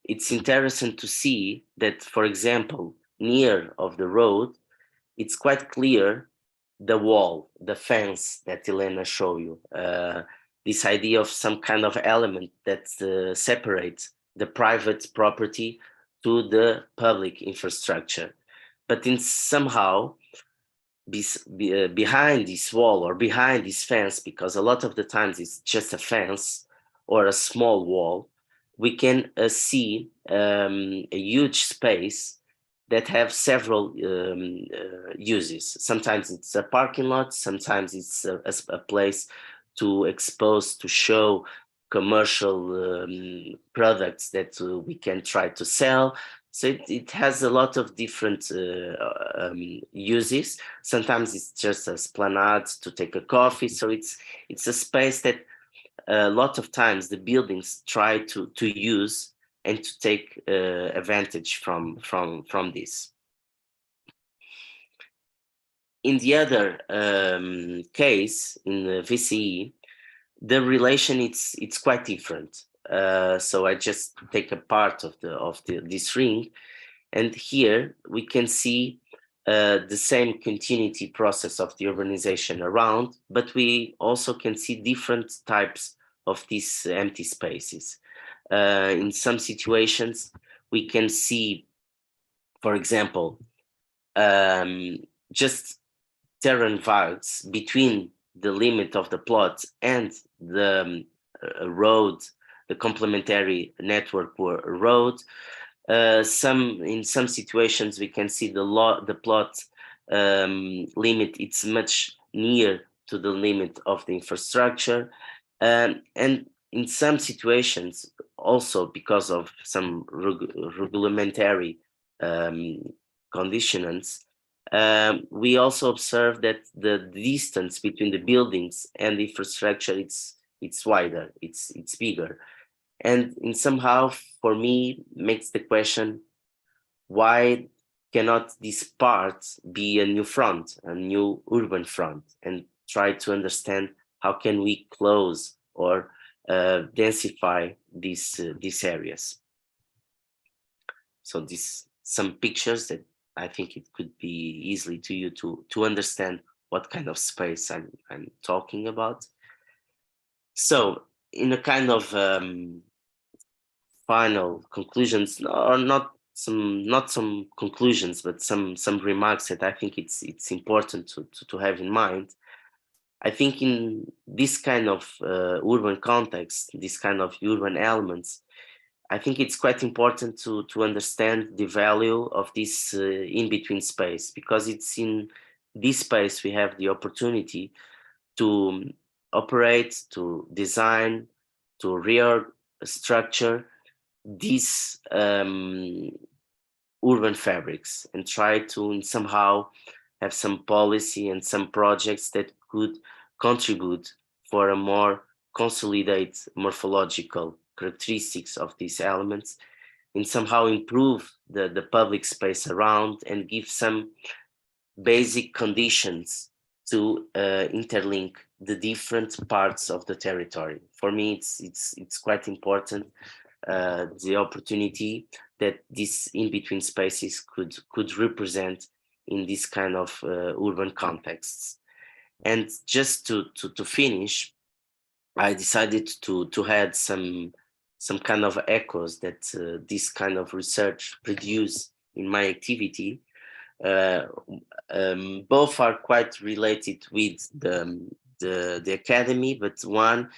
it's interesting to see that, for example, near of the road, it's quite clear the wall, the fence that Elena showed you, this idea of some kind of element that separates the private property to the public infrastructure. But in somehow, behind this wall or behind this fence, because a lot of the times it's just a fence or a small wall, we can see a huge space that have several uses. Sometimes it's a parking lot, sometimes it's a place to expose, to show commercial products that we can try to sell. So it has a lot of different uses. Sometimes it's just a esplanade to take a coffee. So it's a space that a lot of times the buildings try to use and to take advantage from this. In the other case, in the VCE, the relation it's quite different. So I just take a part of this ring, and here we can see the same continuity process of the urbanization around, but we also can see different types of these empty spaces. In some situations, we can see, for example, just terrain vagues between the limit of the plot and the road, the complementary network road. In some situations, we can see the plot limit, it's much near to the limit of the infrastructure. And in some situations, also because of some regulatory conditionants, we also observe that the distance between the buildings and the infrastructure, it's wider, it's bigger. And in somehow, for me, makes the question, why cannot this part be a new front, a new urban front, and try to understand how can we close or densify these areas. So some pictures that I think it could be easily to you to understand what kind of space I'm talking about. So in a kind of final conclusions, or not some conclusions, but some remarks that I think it's important to have in mind. I think in this kind of urban context, this kind of urban elements, I think it's quite important to understand the value of this in-between space, because it's in this space we have the opportunity to operate, to design, to restructure these urban fabrics and try to somehow have some policy and some projects that could contribute for a more consolidated morphological characteristics of these elements, and somehow improve the public space around and give some basic conditions to interlink the different parts of the territory. For me, it's quite important, the opportunity that these in-between spaces could represent in this kind of urban contexts. And just to finish, I decided to add some kind of echoes that this kind of research produce in my activity. Both are quite related with the academy, but one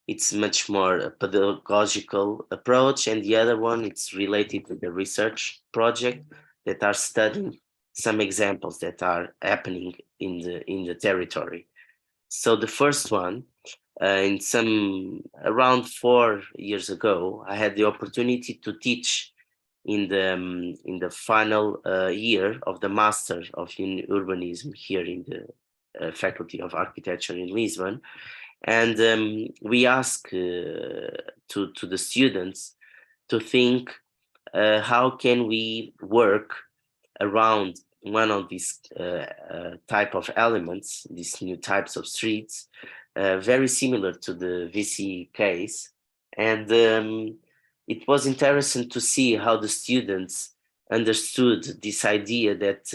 it's much more a pedagogical approach, and the other one it's related to the research project that are studying some examples that are happening in the territory. So the first one, around 4 years ago, I had the opportunity to teach in the final year of the Master of Urbanism here in the Faculty of Architecture in Lisbon. And we asked to the students to think how can we work around one of these type of elements, these new types of streets, very similar to the VC case. And it was interesting to see how the students understood this idea that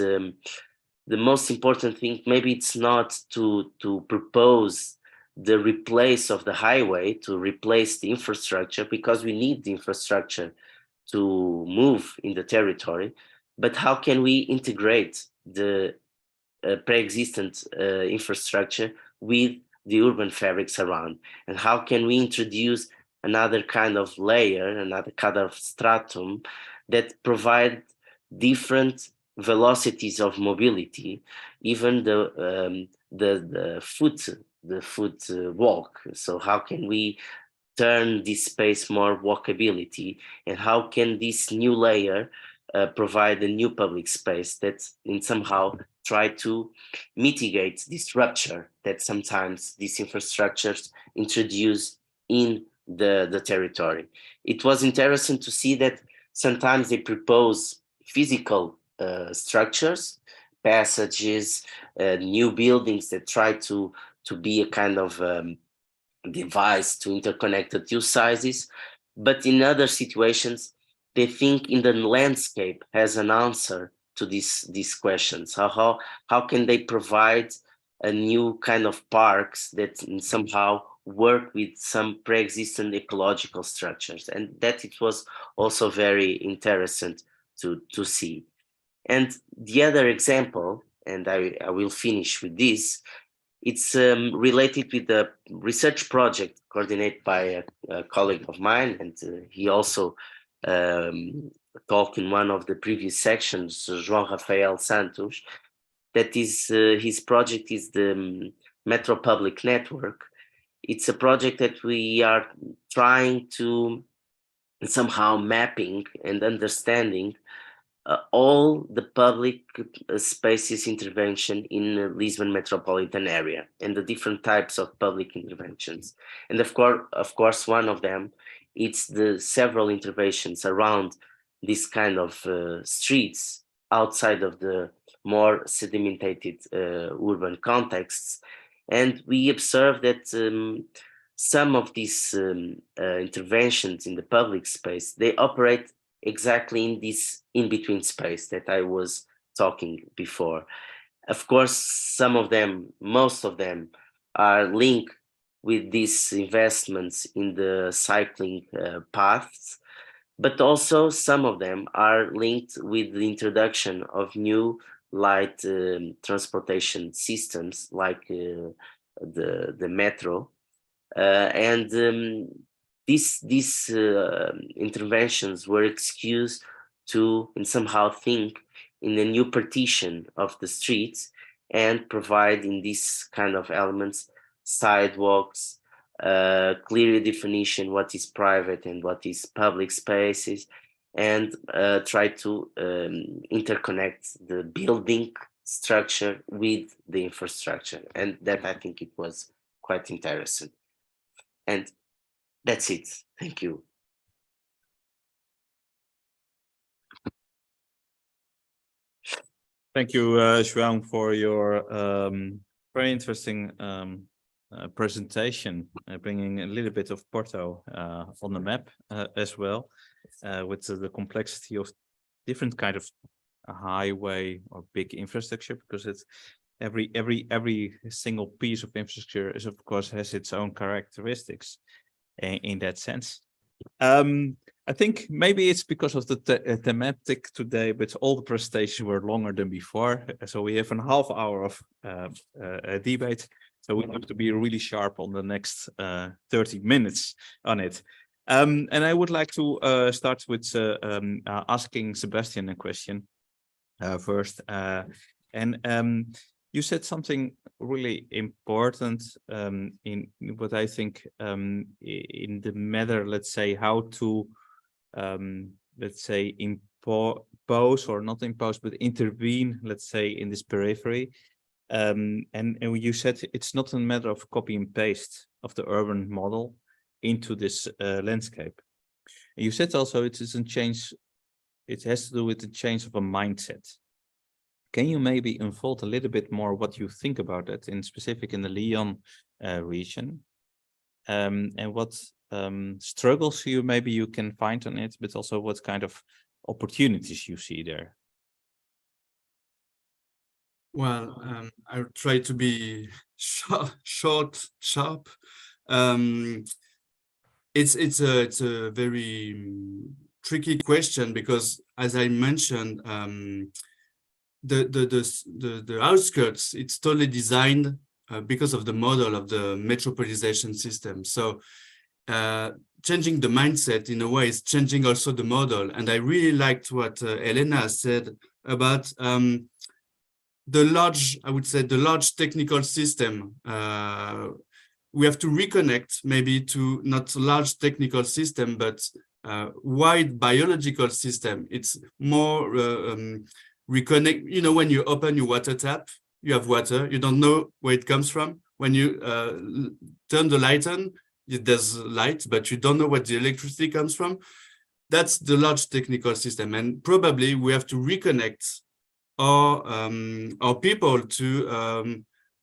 the most important thing, maybe it's not to propose the replace of the highway, to replace the infrastructure, because we need the infrastructure to move in the territory, but how can we integrate the pre-existent infrastructure with the urban fabrics around, and how can we introduce another kind of layer, another kind of stratum that provide different velocities of mobility, even the foot walk. So how can we turn this space more walkability, and how can this new layer provide a new public space that in somehow try to mitigate this rupture that sometimes these infrastructures introduce in the territory. It was interesting to see that sometimes they propose physical structures, passages, new buildings that try to be a kind of device to interconnect the two sizes, but in other situations they think in the landscape as an answer to these questions. How can they provide a new kind of parks that somehow work with some pre-existing ecological structures, and that it was also very interesting to see. And the other example, and I will finish with this, it's related with the research project coordinated by a colleague of mine, and he also talked in one of the previous sections, João Rafael Santos, that is his project is the Metro Public Network. It's a project that we are trying to somehow mapping and understanding all the public spaces intervention in the Lisbon metropolitan area and the different types of public interventions. And of course, one of them, it's the several interventions around this kind of streets outside of the more sedimentated urban contexts. And we observe that some of these interventions in the public space, they operate exactly in this in-between space that I was talking before. Of course, some of them, most of them, are linked with these investments in the cycling paths, but also some of them are linked with the introduction of new light transportation systems like the metro. These interventions were excused to and somehow think in a new partition of the streets and provide in these kind of elements sidewalks, clear definition what is private and what is public spaces, and try to interconnect the building structure with the infrastructure. And that, I think, it was quite interesting. And that's it. Thank you. Thank you, João, for your very interesting presentation, bringing a little bit of Porto on the map as well, with the complexity of different kind of highway or big infrastructure, because it's every single piece of infrastructure is, of course, has its own characteristics in that sense. I think maybe it's because of the thematic today, but all the presentations were longer than before. So we have a half hour of debate. So we have to be really sharp on the next 30 minutes on it. And I would like to start with asking Sebastian a question first. You said something really important in what I think in the matter, let's say, how to, let's say, impose or not impose, but intervene, let's say, in this periphery. And you said it's not a matter of copy and paste of the urban model into this landscape. And you said also it isn't change, it has to do with the change of a mindset. Can you maybe unfold a little bit more what you think about that, in specific in the Lyon region, and what struggles maybe you can find on it, but also what kind of opportunities you see there? Well, I'll try to be sharp. Um, it's a very tricky question because, as I mentioned, the outskirts, it's totally designed because of the model of the metropolization system. So changing the mindset in a way is changing also the model. And I really liked what Elena said about the large, I would say, the large technical system. We have to reconnect maybe to not large technical system, but wide biological system. It's more reconnect. You know, when you open your water tap, you have water. You don't know where it comes from. When you turn the light on, there's light, but you don't know where the electricity comes from. That's the large technical system, and probably we have to reconnect our people to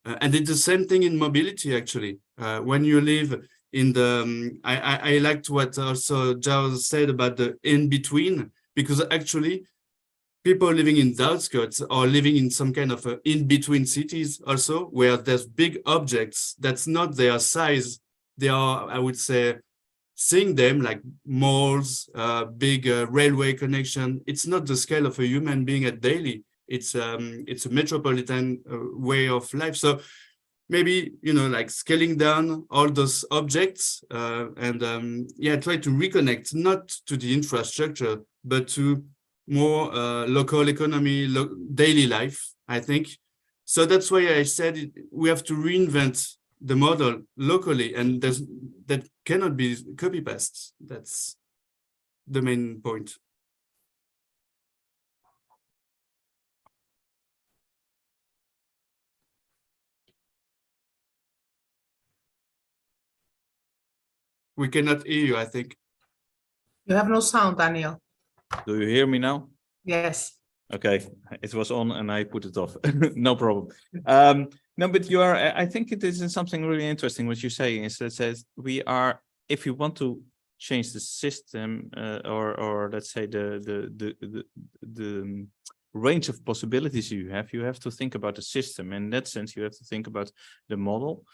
and it's the same thing in mobility actually. When you live in the I liked what also Zhao said about the in between, because actually people living in the outskirts are living in some kind of in between cities also, where there's big objects that's not their size. They are, I would say, seeing them like malls, big railway connection. It's not the scale of a human being at daily. It's a metropolitan way of life. So maybe, you know, like scaling down all those objects and yeah, try to reconnect not to the infrastructure, but to more local economy, daily life, I think. So that's why I said we have to reinvent the model locally, and that cannot be copy paste. That's the main point. We cannot hear you, I think. You have no sound, Daniel. Do you hear me now? Yes. Okay, it was on and I put it off. No problem. No, but you are, I think it is something really interesting what you say is that says we are, if you want to change the system or let's say the range of possibilities you have to think about the system. In that sense, you have to think about the model.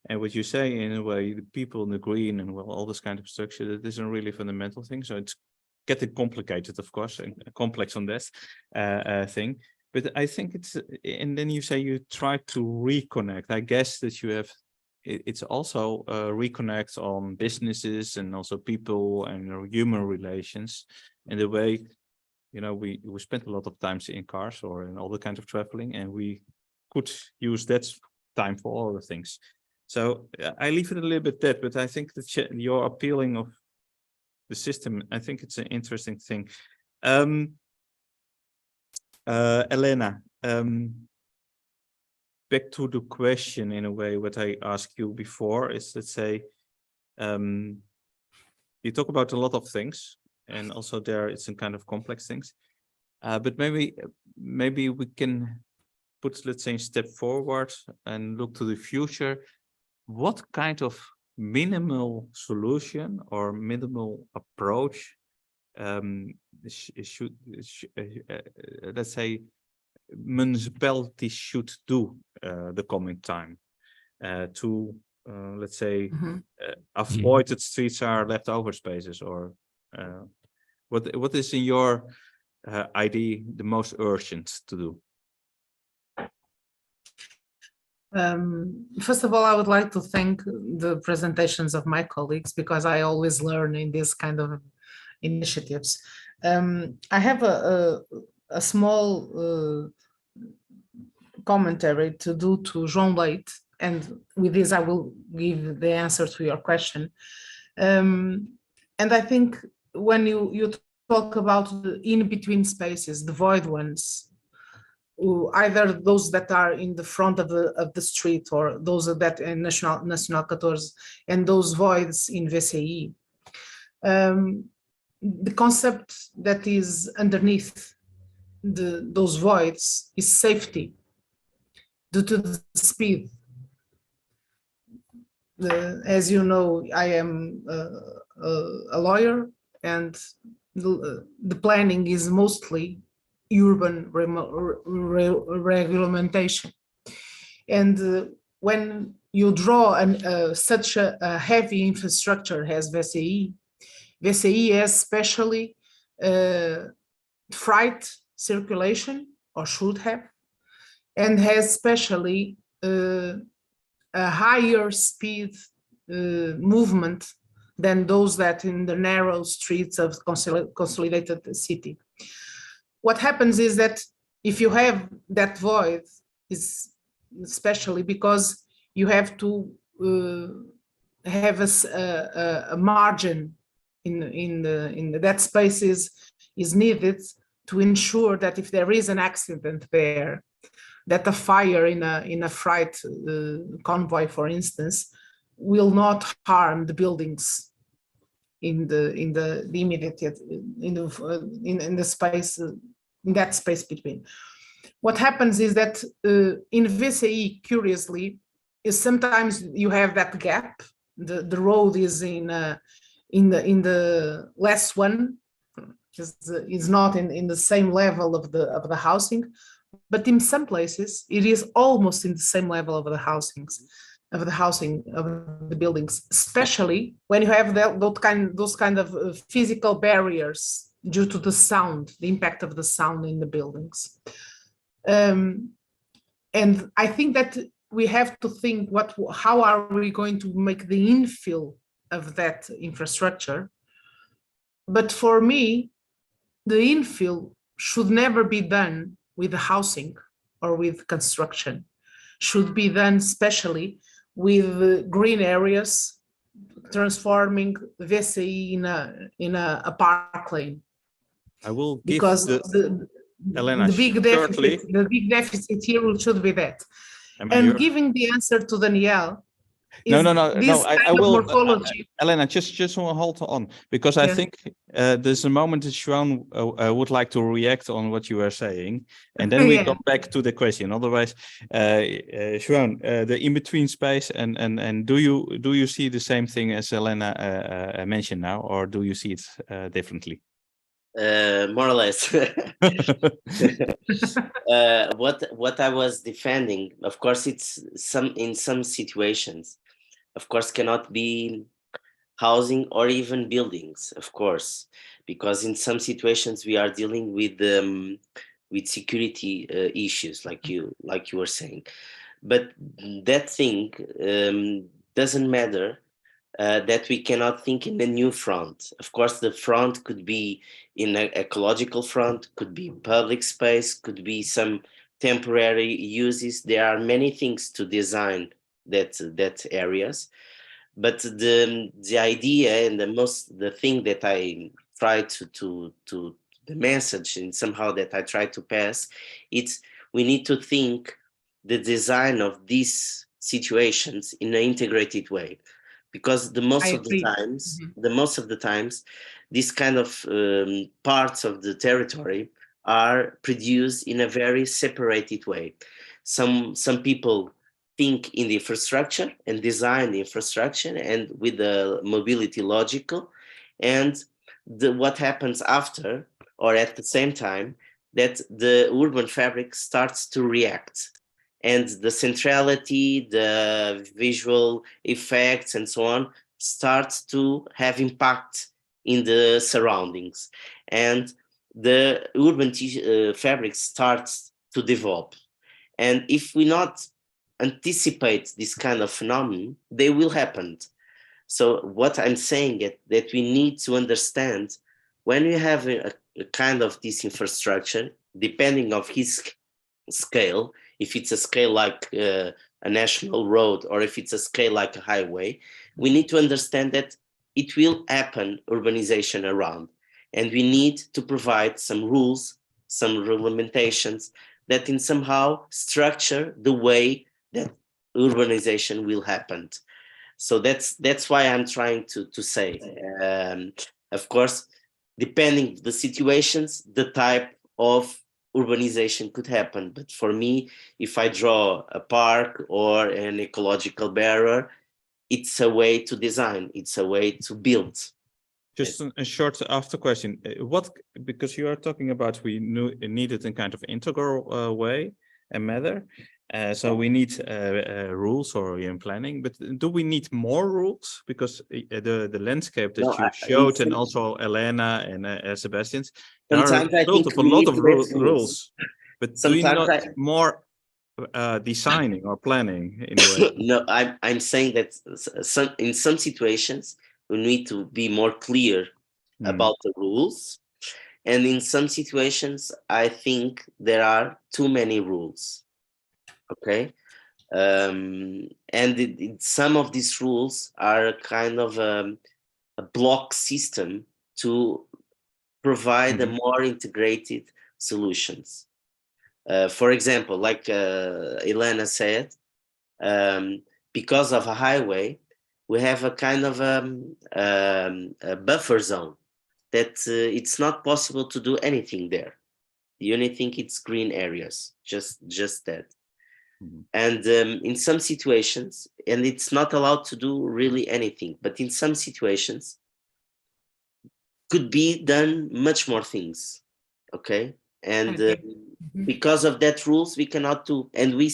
And what you say in a way, the people in the green and well, all this kind of structure, that isn't really a fundamental thing. So it's getting complicated, of course, and complex on this thing. But I think it's, and then you say you try to reconnect. I guess that you have, it's also reconnect on businesses and also people and human relations in the way, you know, we spent a lot of times in cars or in all the kinds of traveling, and we could use that time for other things. So I leave it a little bit dead, but I think that your appealing of the system, I think it's an interesting thing. Elena, back to the question in a way, what I asked you before is, let's say, you talk about a lot of things, and also there it's some kind of complex things, but maybe we can put, let's say, a step forward and look to the future. What kind of minimal solution or minimal approach should let's say municipalities should do the coming time to let's say avoid that streets are leftover spaces, or what is in your idea the most urgent to do? First of all, I would like to thank the presentations of my colleagues, because I always learn in this kind of initiatives. I have a small commentary to do to João Leite, and with this I will give the answer to your question. And I think when you talk about the in-between spaces, the void ones, either those that are in the front of the street, or those that in National 14, and those voids in VCI. The concept that is underneath those voids is safety, due to the speed. As you know, I am a lawyer, and the planning is mostly urban regulation. And when you draw such a heavy infrastructure as VCE, VCE has especially freight circulation, or should have, and has especially a higher speed movement than those that in the narrow streets of consolidated city. What happens is that if you have that void, is especially because you have to have a margin in that space is needed to ensure that if there is an accident there, that a fire in a freight convoy, for instance, will not harm the buildings in the immediate in the space in that space between. What happens is that in VCE, curiously, is sometimes you have that gap. The road is in the less one, is not in the same level of the housing, but in some places it is almost in the same level of the housings, of the buildings, especially when you have those kind of physical barriers due to the sound, the impact of the sound in the buildings. And I think that we have to think how are we going to make the infill of that infrastructure? But for me, the infill should never be done with the housing or with construction. Should be done especially with green areas, transforming VCE in a park lane. I will give because Elena, the big deficit here should be that. And giving the answer to Danielle, no. I will, morphology. Elena, just hold on, because I think there's a moment that Joan would like to react on what you are saying, and then we come back to the question. Otherwise, Joan, the in-between space, and do you see the same thing as Elena mentioned now, or do you see it differently? More or less. What I was defending, of course, it's in some situations, of course, cannot be housing or even buildings, of course, because in some situations we are dealing with security issues, like you were saying. But that thing doesn't matter. That we cannot think in a new front. Of course, the front could be in an ecological front, could be public space, could be some temporary uses. There are many things to design that areas. But the idea and the thing that I try to the message and somehow that I try to pass, it's we need to think the design of these situations in an integrated way. Because the most of the times, these kind of parts of the territory are produced in a very separated way. Some people think in the infrastructure and design the infrastructure and with the mobility logical, and what happens after or at the same time, that the urban fabric starts to react. And the centrality, the visual effects, and so on, starts to have impact in the surroundings. And the urban fabric starts to develop. And if we not anticipate this kind of phenomenon, they will happen. So what I'm saying is that we need to understand when we have a kind of this infrastructure, depending on his scale, if it's a scale like a national road or if it's a scale like a highway, we need to understand that it will happen urbanization around. And we need to provide some rules, some regulations that in somehow structure the way that urbanization will happen. So that's why I'm trying to say, of course, depending the situations, the type of urbanization could happen. But for me, if I draw a park or an ecological barrier, it's a way to design, it's a way to build. Just a short after question. What, because you are talking about we needed in kind of integral way and manner. So we need rules or in planning, but do we need more rules? Because the landscape that you showed, and also Elena and Sebastian's, there are built up a lot of rules. But do you not more designing or planning in a way? No, I'm saying that in some situations we need to be more clear about the rules, and in some situations I think there are too many rules. Okay, and some of these rules are a kind of a block system to provide a more integrated solutions. For example, like Elena said, because of a highway, we have a kind of a buffer zone that it's not possible to do anything there. You only think it's green areas, just that. And in some situations, and it's not allowed to do really anything, but in some situations could be done much more things. Okay. And because of that rules, we cannot do, and we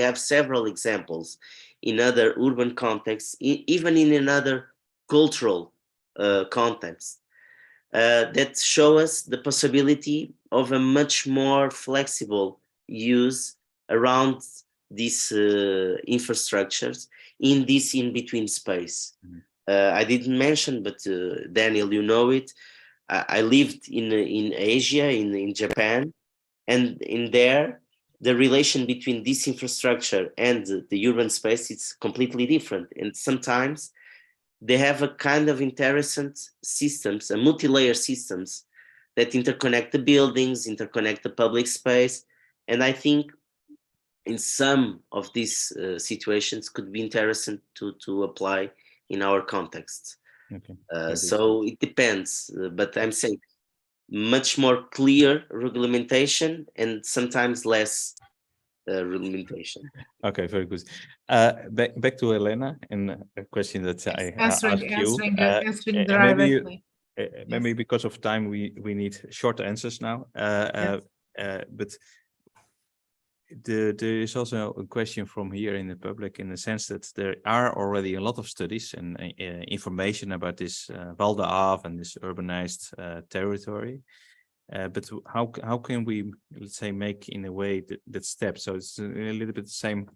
have several examples in other urban contexts, even in another cultural context, that show us the possibility of a much more flexible use around these infrastructures in this in-between space. I didn't mention, but Daniel, you know it. I lived in Asia, in Japan, and in there, the relation between this infrastructure and the urban space is completely different. And sometimes they have a kind of interesting systems, a multi-layer systems that interconnect the buildings, interconnect the public space. And I think in some of these situations could be interesting to apply in our context. Okay. So it depends, but I'm saying much more clear regulation and sometimes less regulation. Okay, very good. Back to Elena and a question that I asked you. Answering directly. Maybe because of time, we need short answers now. But there is also a question from here in the public, in the sense that there are already a lot of studies and information about this Val d'Ave and this urbanized territory. But how can we, let's say, make in a way that step? So it's a little bit the same.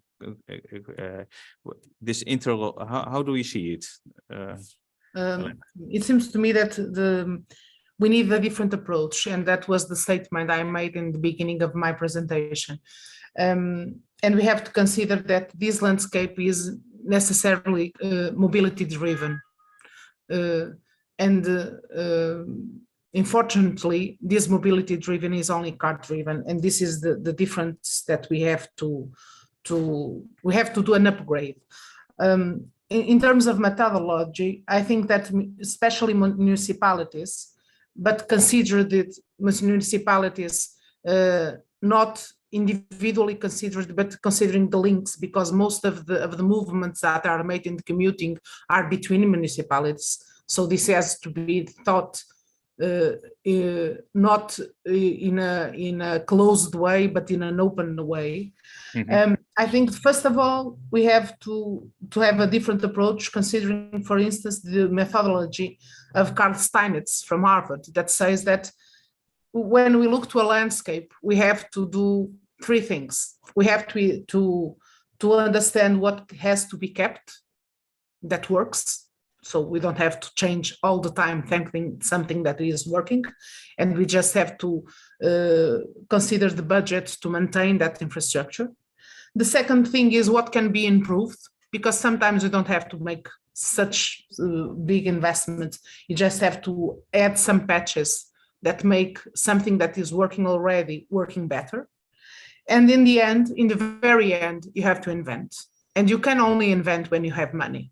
This integral. How do we see it? It seems to me that we need a different approach, and that was the statement I made in the beginning of my presentation. And we have to consider that this landscape is necessarily mobility driven, unfortunately, this mobility driven is only car driven, and this is the difference that we have to do an upgrade. In terms of methodology, I think that especially municipalities, but consider that municipalities not individually considered, but considering the links, because most of the movements that are made in the commuting are between municipalities. So this has to be thought not in a closed way, but in an open way. I think, first of all, we have to have a different approach, considering, for instance, the methodology of Carl Steinitz from Harvard, that says that when we look to a landscape, we have to do three things. We have to understand what has to be kept that works, so we don't have to change all the time something that is working, and we just have to consider the budget to maintain that infrastructure. The second thing is what can be improved, because sometimes you don't have to make such big investments. You just have to add some patches that make something that is working already working better. And in the very end, you have to invent. And you can only invent when you have money.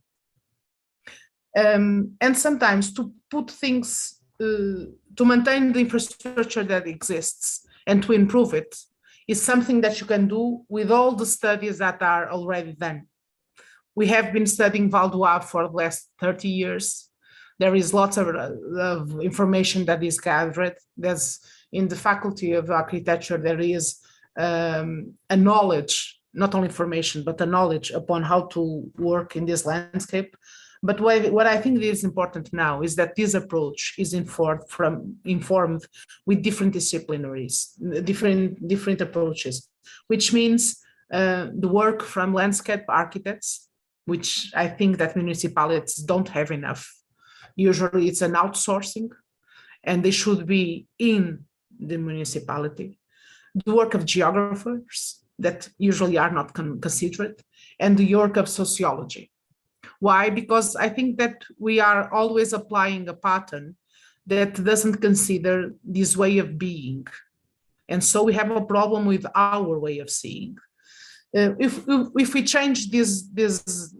And sometimes to put things, to maintain the infrastructure that exists and to improve it is something that you can do with all the studies that are already done. We have been studying Val d'Ave for the last 30 years. There is lots of information that is gathered. There's in the Faculty of Architecture, there is a knowledge, not only information, but a knowledge upon how to work in this landscape. But what I think is important now is that this approach is informed with different disciplinaries, different approaches, which means the work from landscape architects, which I think that municipalities don't have enough. Usually it's an outsourcing, and they should be in the municipality. The work of geographers that usually are not considered, and the work of sociology. Why? Because I think that we are always applying a pattern that doesn't consider this way of being. And so we have a problem with our way of seeing. If we change this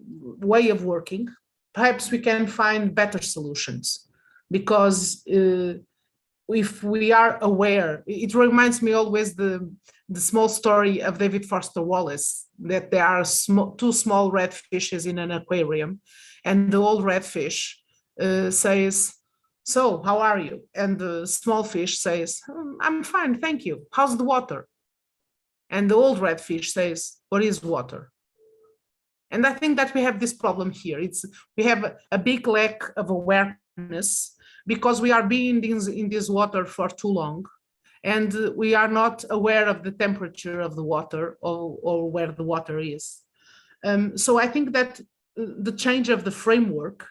way of working, perhaps we can find better solutions. Because if we are aware, it reminds me always the small story of David Foster Wallace, that there are two small red fishes in an aquarium, and the old red fish says, "So, how are you?" And the small fish says, "I'm fine, thank you. How's the water?" And the old red fish says, "What is water?" And I think that we have this problem here. We have a big lack of awareness because we are being in this water for too long, and we are not aware of the temperature of the water or where the water is. So I think that the change of the framework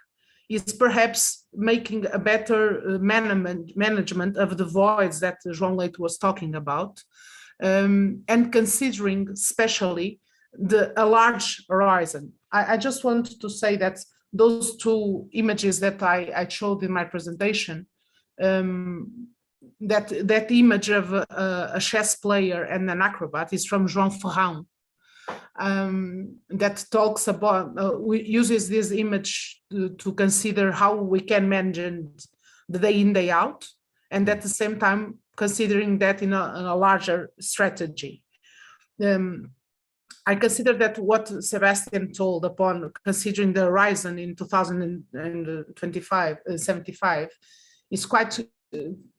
is perhaps making a better management of the voids that João Leite was talking about, and considering especially a large horizon. I just want to say that those two images that I showed in my presentation, that image of a chess player and an acrobat is from João Ferrão, that talks about, uses this image to consider how we can manage the day in, day out, and at the same time considering that in a larger strategy. I consider that what Sebastian told upon considering the horizon in 2075 is quite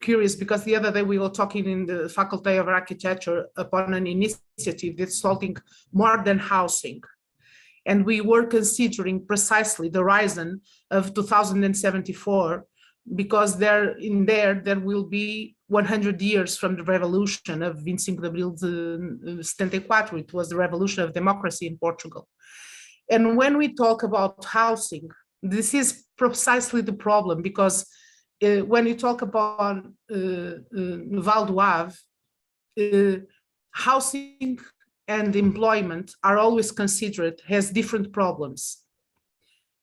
curious, because the other day we were talking in the Faculty of Architecture upon an initiative that's talking more than housing. And we were considering precisely the horizon of 2074, because there will be 100 years from the revolution of 25 de Abril de 74. It was the revolution of democracy in Portugal. And when we talk about housing, this is precisely the problem, because when you talk about Val do Ave, housing and employment are always considered as different problems.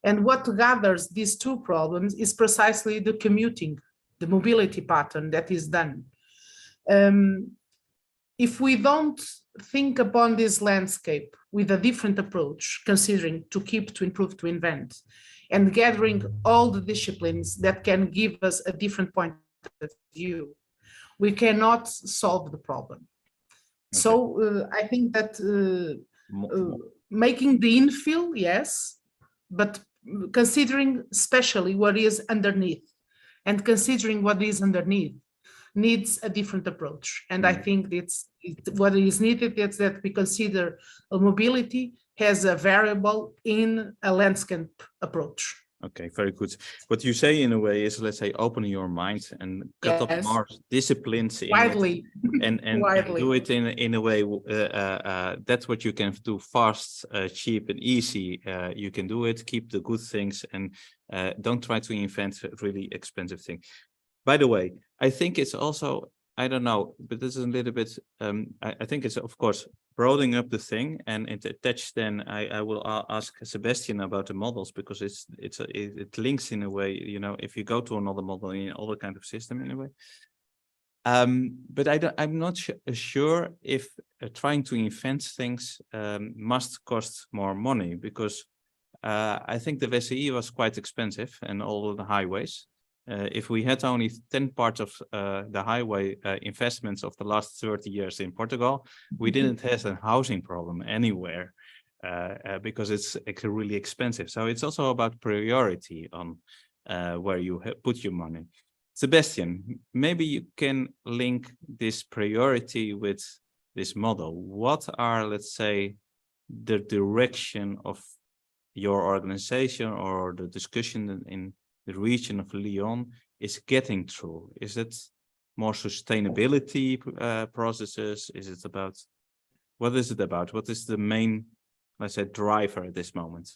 And what gathers these two problems is precisely the commuting, the mobility pattern that is done. If we don't think upon this landscape with a different approach, considering to keep, to improve, to invent, and gathering all the disciplines that can give us a different point of view, we cannot solve the problem. Okay. So I think that making the infill, yes, but considering especially what is underneath, and considering what is underneath needs a different approach. And I think what is needed is that we consider mobility as a variable in a landscape approach. Okay, very good. What you say in a way is, let's say, open your mind and cut up more disciplines widely, and do it in a way that's what you can do fast, cheap, and easy. You can do it, keep the good things, and don't try to invent really expensive things. By the way, I think it's also, I don't know, but this is a little bit, I think it's, of course, broadening up the thing, and it attached then, I will ask Sebastian about the models, because it links in a way, you know, if you go to another model in other kind of system in a way. But I'm not sure if trying to invent things must cost more money, because I think the VCI was quite expensive, and all of the highways. If we had only 10 parts of the highway investments of the last 30 years in Portugal, we didn't have a housing problem anywhere, because it's really expensive. So it's also about priority on where you put your money. Sebastian, maybe you can link this priority with this model. What are, let's say, the direction of your organization or the discussion in the region of Lyon is getting through? Is it more sustainability processes? Is it about, what is it about? What is the main, let's say, driver at this moment?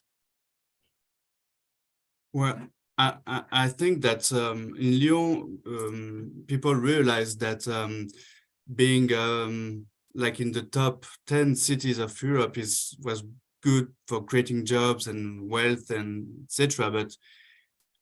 Well, I think that in Lyon, people realize that being like in the top 10 cities of Europe was good for creating jobs and wealth and etc. But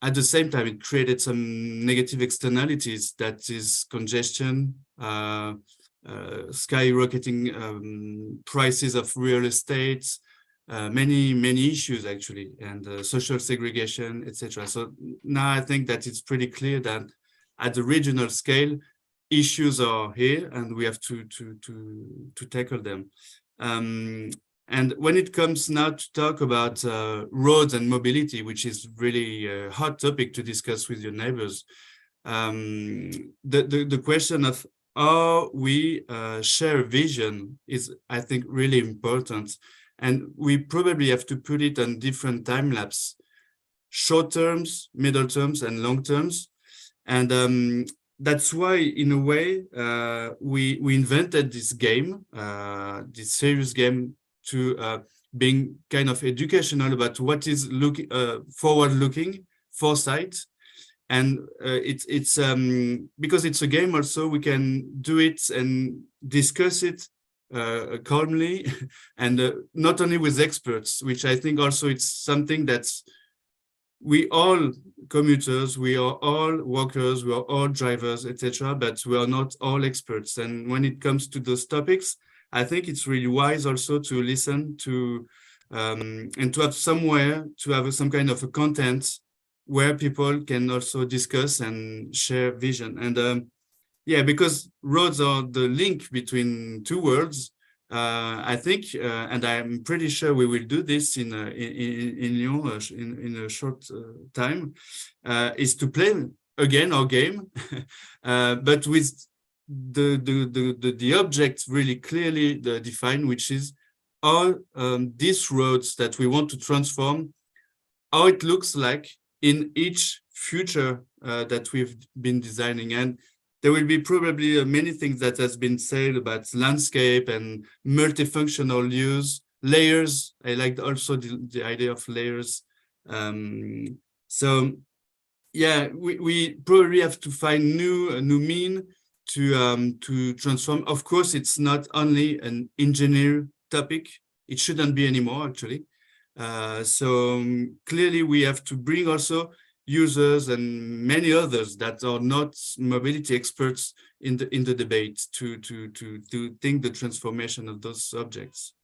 at the same time, it created some negative externalities, that is congestion, skyrocketing prices of real estate, many issues actually, and social segregation, etc. So now I think that it's pretty clear that at the regional scale, issues are here, and we have to tackle them. And when it comes now to talk about roads and mobility, which is really a hot topic to discuss with your neighbors, the question of how we share vision is, I think, really important. And we probably have to put it on different time lapse, short terms, middle terms, and long terms. And that's why, in a way, we invented this game, this serious game, to being kind of educational about what is forward-looking, foresight. And it's because it's a game also, we can do it and discuss it calmly, and not only with experts, which I think also it's something that's, we all commuters, we are all workers, we are all drivers, etc., but we are not all experts. And when it comes to those topics, I think it's really wise also to listen to and to have somewhere to have some kind of a content where people can also discuss and share vision. And yeah, because roads are the link between two worlds. I think, and I'm pretty sure we will do this in Lyon in a short time, is to play again our game, but with the object really clearly defined, which is all these roads that we want to transform, how it looks like in each future that we've been designing. And there will be probably many things that has been said about landscape and multifunctional use, layers. I liked also the idea of layers. So yeah, we probably have to find new mean to transform. Of course, it's not only an engineer topic. It shouldn't be anymore, actually. So clearly we have to bring also users and many others that are not mobility experts in the debate to think the transformation of those subjects.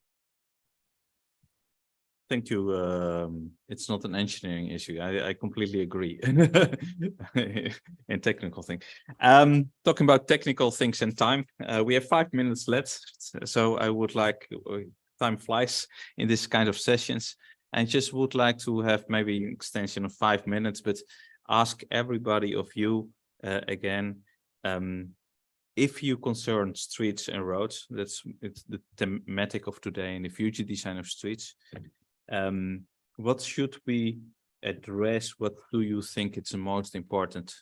Thank you. It's not an engineering issue. I completely agree. In technical thing. Talking about technical things and time, we have 5 minutes left. So I would like, time flies in this kind of sessions, and just would like to have maybe an extension of 5 minutes, but ask everybody of you again, if you concern streets and roads, it's the thematic of today and the future design of streets. What should we address? What do you think it's the most important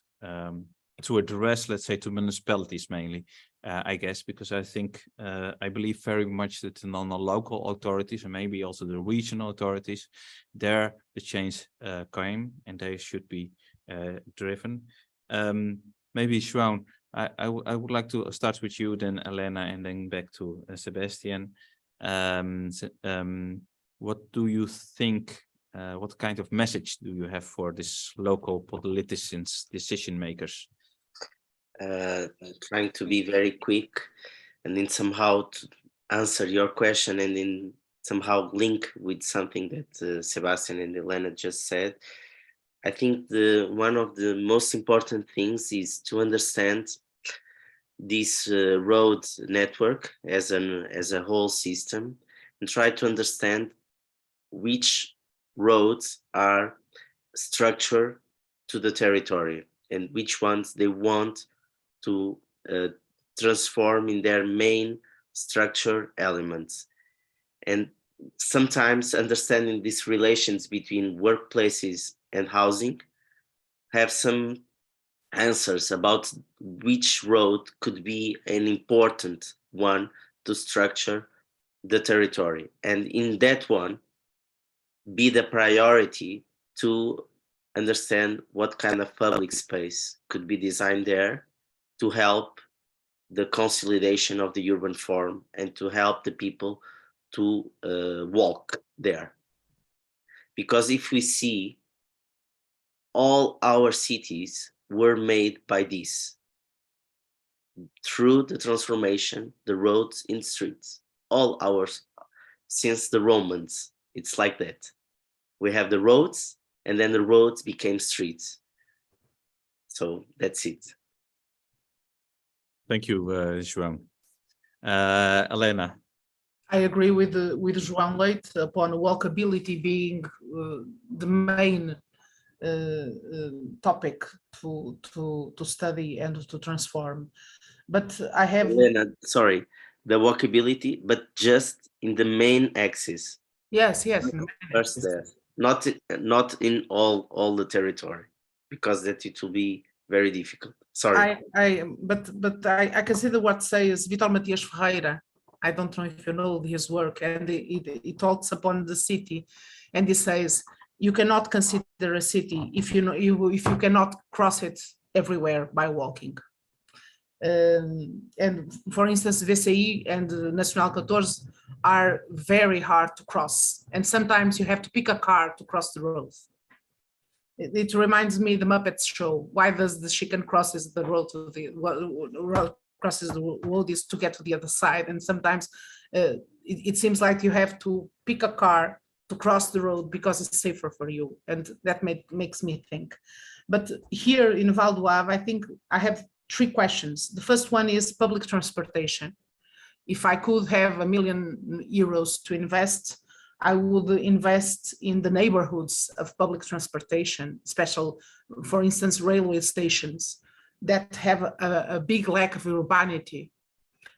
to address, let's say, to municipalities mainly, I guess, because I think, I believe very much that on the local authorities and maybe also the regional authorities, there the change came and they should be driven. Maybe João, I would like to start with you, then Elena, and then back to Sebastian. What do you think, what kind of message do you have for this local politicians, decision makers? Trying to be very quick and then somehow to answer your question and then somehow link with something that Sebastian and Elena just said. I think one of the most important things is to understand this road network as a whole system, and try to understand which roads are structured to the territory and which ones they want to transform in their main structure elements. And sometimes understanding these relations between workplaces and housing have some answers about which road could be an important one to structure the territory. And in that one, be the priority to understand what kind of public space could be designed there to help the consolidation of the urban form and to help the people to walk there. Because if we see, all our cities were made by this, through the transformation, the roads in streets, all ours, since the Romans, it's like that. We have the roads, and then the roads became streets. So that's it. Thank you, João. Elena. I agree with João Leite upon walkability being the main topic to study and to transform. But I have Elena, sorry, the walkability, but just in the main axis. yes, in the main First axis. there, not in all the territory, because that it will be very difficult. Sorry. But I consider what says Vitor Matias Ferreira. I don't know if you know his work, and he talks upon the city, and he says you cannot consider a city if you cannot cross it everywhere by walking. And for instance, VCI and Nacional 14 are very hard to cross, and sometimes you have to pick a car to cross the road. It reminds me the Muppets show. Why does the chicken crosses the road to the crosses the road is to get to the other side, and sometimes it seems like you have to pick a car to cross the road because it's safer for you, and that makes me think. But here in Val d'Oave, I think I have 3 questions. The first one is public transportation. If I could have €1 million to invest, I would invest in the neighborhoods of public transportation, special, for instance, railway stations that have a big lack of urbanity.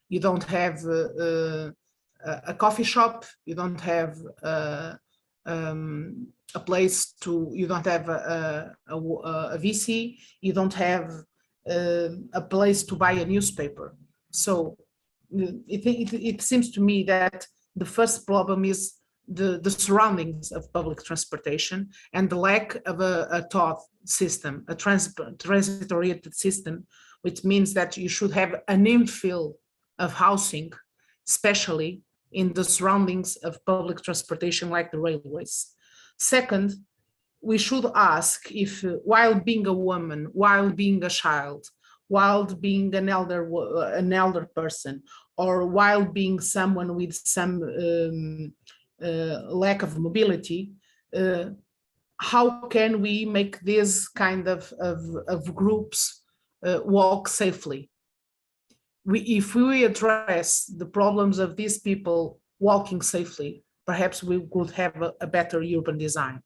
You don't have a coffee shop, you don't have a place to, you don't have a VC, you don't have a place to buy a newspaper. So it seems to me that the first problem is the surroundings of public transportation and the lack of a thought system, a transit-oriented system, which means that you should have an infill of housing, especially in the surroundings of public transportation like the railways. Second, we should ask if, while being a woman, while being a child, while being an elder person, or while being someone with some lack of mobility, how can we make this kind of groups walk safely? If we address the problems of these people walking safely, perhaps we would have a better urban design.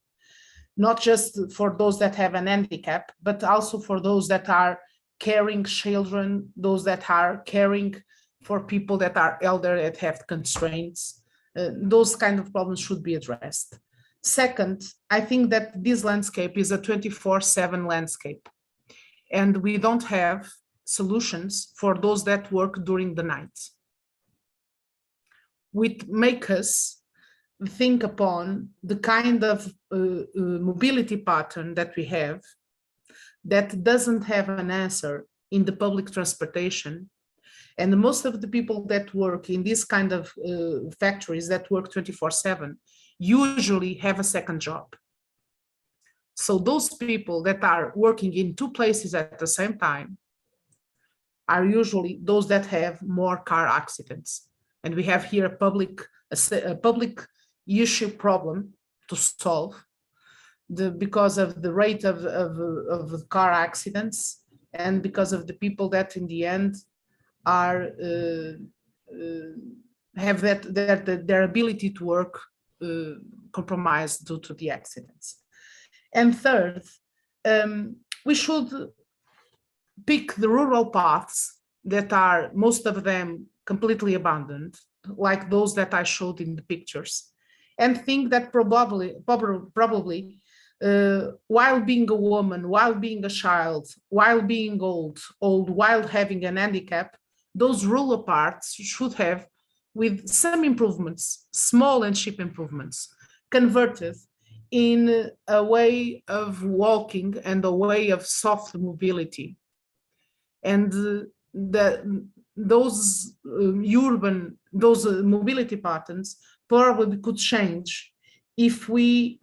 Not just for those that have an handicap, but also for those that are carrying children, those that are caring for people that are elder, that have constraints. Those kind of problems should be addressed. Second, I think that this landscape is a 24/7 landscape, and we don't have solutions for those that work during the night. Which make us think upon the kind of mobility pattern that we have that doesn't have an answer in the public transportation. And most of the people that work in this kind of factories that work 24/7 usually have a second job. So those people that are working in 2 places at the same time are usually those that have more car accidents. And we have here a public issue problem to solve because of the rate of car accidents and because of the people that in the end are have their ability to work compromised due to the accidents. And third, We should pick the rural paths that are, most of them, completely abandoned, like those that I showed in the pictures, and think that probably while being a woman, while being a child, while being old, while having an handicap, those rural parts should have, with some improvements, small and cheap improvements, converted in a way of walking and a way of soft mobility. And those mobility patterns probably could change if we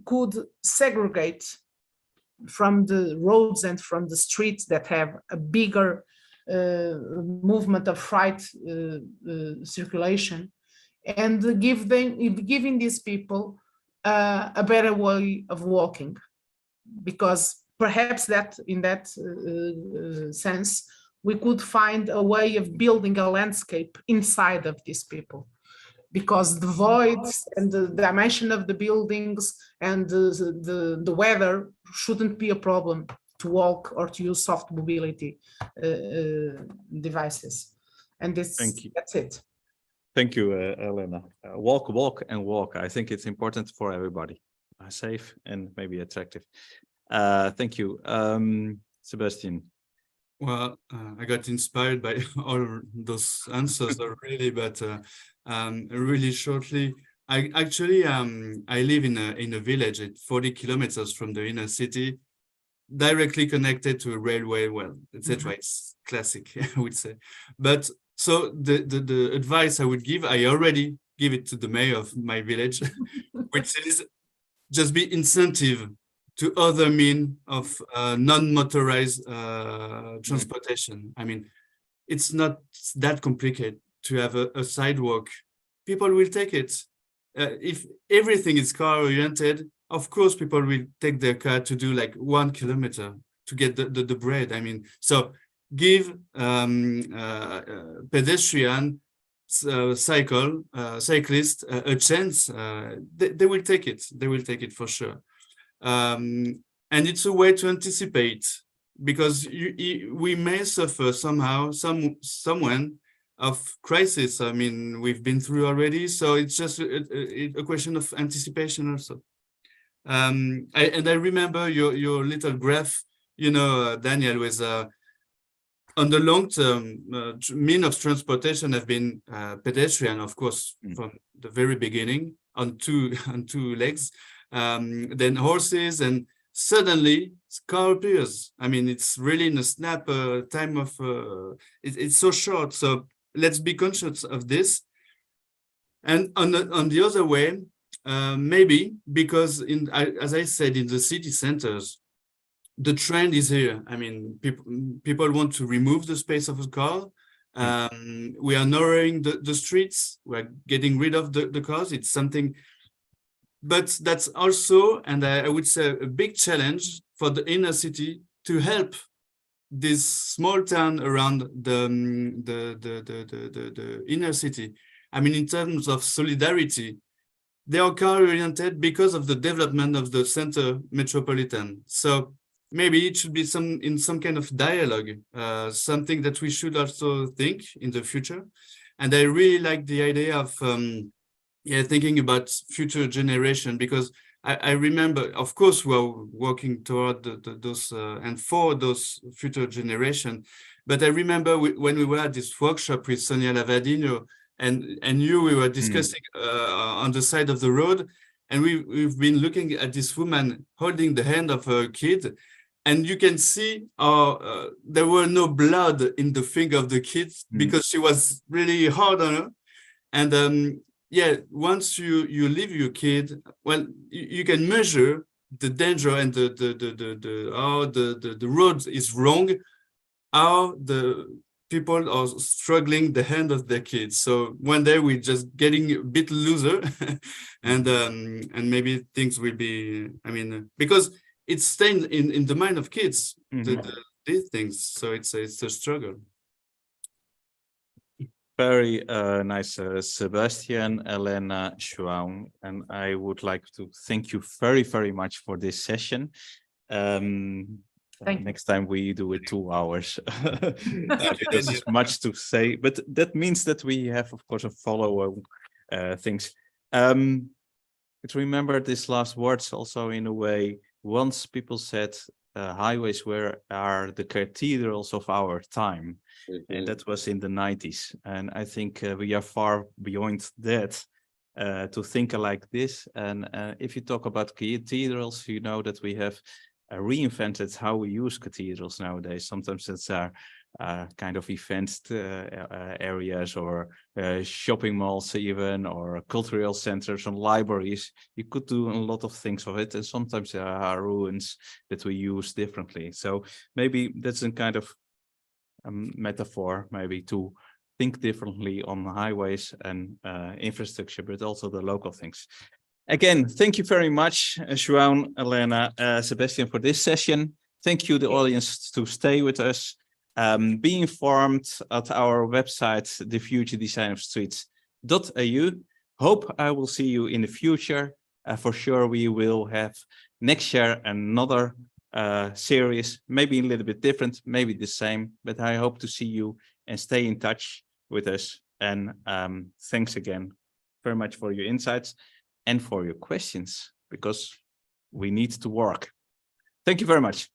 could segregate from the roads and from the streets that have a bigger movement of freight circulation, and giving these people a better way of walking, because perhaps that in that sense we could find a way of building a landscape inside of these people, because the voids and the dimension of the buildings and the weather shouldn't be a problem to walk or to use soft mobility devices. And that's it. Thank you, Elena. Walk, walk, and walk. I think it's important for everybody. Safe and maybe attractive. Thank you. Sebastian. Well, I got inspired by all those answers already, but really shortly, I actually I live in a village at 40 kilometers from the inner city, directly connected to a railway, well, etc. It's classic, I would say. But so the advice I would give, I already give it to the mayor of my village, which is just be incentive to other means of non-motorized transportation. I mean, it's not that complicated to have a sidewalk. People will take it. If everything is car-oriented, of course, people will take their car to do like 1 kilometer to get the bread. I mean, so give pedestrian, cyclist a chance. They will take it. They will take it for sure. And it's a way to anticipate, because we may suffer somehow, someone of crisis. I mean, we've been through already, so it's just a question of anticipation also. And I remember your little graph, you know, Daniel, with on the long term, mean of transportation have been pedestrian, of course, from the very beginning on two legs. Then horses, and suddenly car appears. I mean, it's really in a snap time of it's so short. So let's be conscious of this. And on the other way, maybe because as I said, in the city centers, the trend is here. I mean, people want to remove the space of a car. We are narrowing the streets. We're getting rid of the cars. It's something. But that's also, and I would say, a big challenge for the inner city to help this small town around the inner city. I mean, in terms of solidarity, they are car-oriented because of the development of the center metropolitan. So maybe it should be in some kind of dialogue, something that we should also think in the future. And I really like the idea of thinking about future generation, because I remember, of course, we're working toward those and for those future generation. But I remember when we were at this workshop with Sonia Lavadino, and we were discussing on the side of the road, and we've been looking at this woman holding the hand of her kid, and you can see there were no blood in the finger of the kid because she was really hard on her. And yeah, once you leave your kid, well, you can measure the danger and how the road is wrong, how the people are struggling the hand of their kids. So one day we're just getting a bit looser, and maybe things will be. I mean, because it's staying in the mind of kids, these things. So it's a struggle. Very nice, Sebastian, Elena, João, and I would like to thank you very, very much for this session. Thank you. Next time we do it 2 hours. This is much to say, but that means that we have, of course, a follow things. But remember this last words also in a way. Once people said highways are the cathedrals of our time, and that was in the 90s. And I think we are far beyond that to think like this. And if you talk about cathedrals, you know that we have reinvented how we use cathedrals nowadays. Sometimes it's kind of event areas or shopping malls even, or cultural centers and libraries. You could do a lot of things of it, and sometimes there are ruins that we use differently. So maybe that's a kind of metaphor, maybe to think differently on highways and infrastructure, but also the local things. Again, thank you very much, João, Elena, Sebastian, for this session. Thank you, the audience, to stay with us. Be informed at our website, thefuturedesignofstreets.eu. Hope I will see you in the future. For sure, we will have next year another series, maybe a little bit different, maybe the same, but I hope to see you and stay in touch with us. And thanks again very much for your insights and for your questions, because we need to work. Thank you very much.